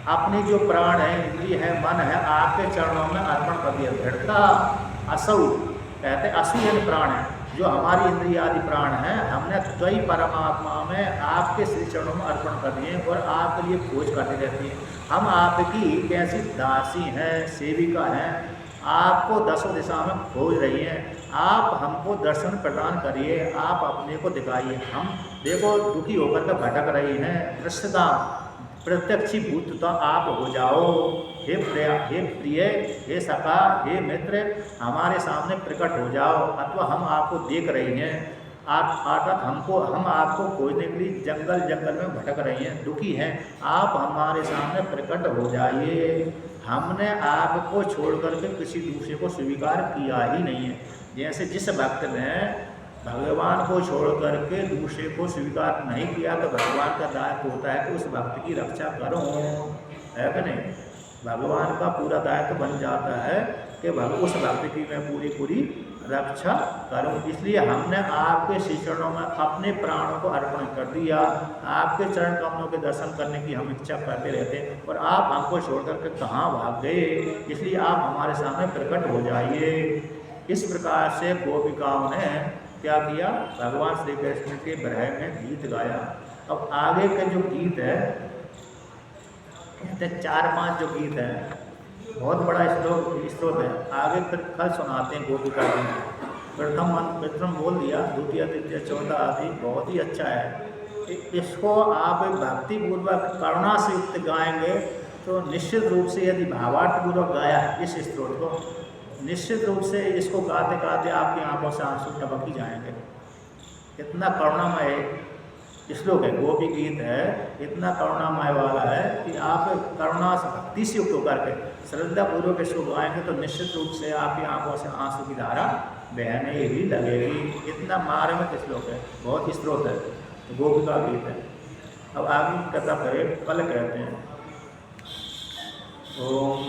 A: अपने जो प्राण है, इंद्रिय है, मन है, आपके चरणों में अर्पण कर दिया। दृढ़ता असौ, कहते असु यानी प्राण है, जो हमारी इंद्रिय आदि प्राण हैं, हमने द्वै परमात्मा में आपके श्री चरणों में अर्पण कर दिए और आपके लिए खोज करती रहती हैं। हम आपकी कैसी दासी हैं, सेविका हैं, आपको दसों दिशा में खोज रही हैं। आप हमको दर्शन प्रदान करिए, आप अपने को दिखाइए। हम देखो दुखी होकर के भटक रही हैं, दृश्यता प्रत्यक्षीभूत आप हो जाओ। हे प्रिय, हे सखा, हे मित्र, हमारे सामने प्रकट हो जाओ। अथवा हम आपको देख रही हैं, हम आपको खोजने के लिए जंगल में भटक रही हैं, दुखी हैं, आप हमारे सामने प्रकट हो जाइए। हमने आपको छोड़ करके किसी दूसरे को स्वीकार किया ही नहीं है। जैसे जिस भक्त ने भगवान को छोड़ करके दूसरे को स्वीकार नहीं किया तो भगवान का दायित्व होता है कि उस भक्त की रक्षा करो, है कि नहीं? भगवान का पूरा दायित्व बन जाता है कि उस भक्त की मैं पूरी रक्षा करूं। इसलिए हमने आपके श्री चरणों में अपने प्राणों को अर्पण कर दिया। आपके चरण कमलों के दर्शन करने की हम इच्छा करते रहते हैं और आप हमको छोड़ करके कहाँ भाग गए। इसलिए आप हमारे सामने प्रकट हो जाइए। इस प्रकार से गोपिकाओं ने क्या किया? भगवान श्री कृष्ण के विरह में गीत गाया। अब आगे के जो गीत है, कहते 4-5 जो गीत है, बहुत बड़ा स्रोत है। आगे फिर कल सुनाते हैं गोपिका गीत। प्रथम बोल दिया, द्वितीय तृतीय चौथा आदि बहुत ही अच्छा है। इसको आप भक्तिपूर्वक करुणा से युक्त गाएंगे तो निश्चित रूप से, यदि भावार्थपूर्वक गाया इस स्तोत्र को, निश्चित रूप से इसको गाते गाते आपकी आंखों से आंसू टपक ही जाएंगे। इतना करुणामय श्लोक है, गोपी गीत है, इतना करुणामय वाला है कि आप करुणा से भक्ति से युक्त होकर के श्रद्धापूर्वक इसको गाएंगे तो निश्चित रूप से आपकी आंखों से आंसू की धारा बहने ही लगेगी। इतना मार्मिक श्लोक है, बहुत स्त्रोत है, तो गोपी का गीत है। अब आगे कथा करें, कल कहते हैं। ओम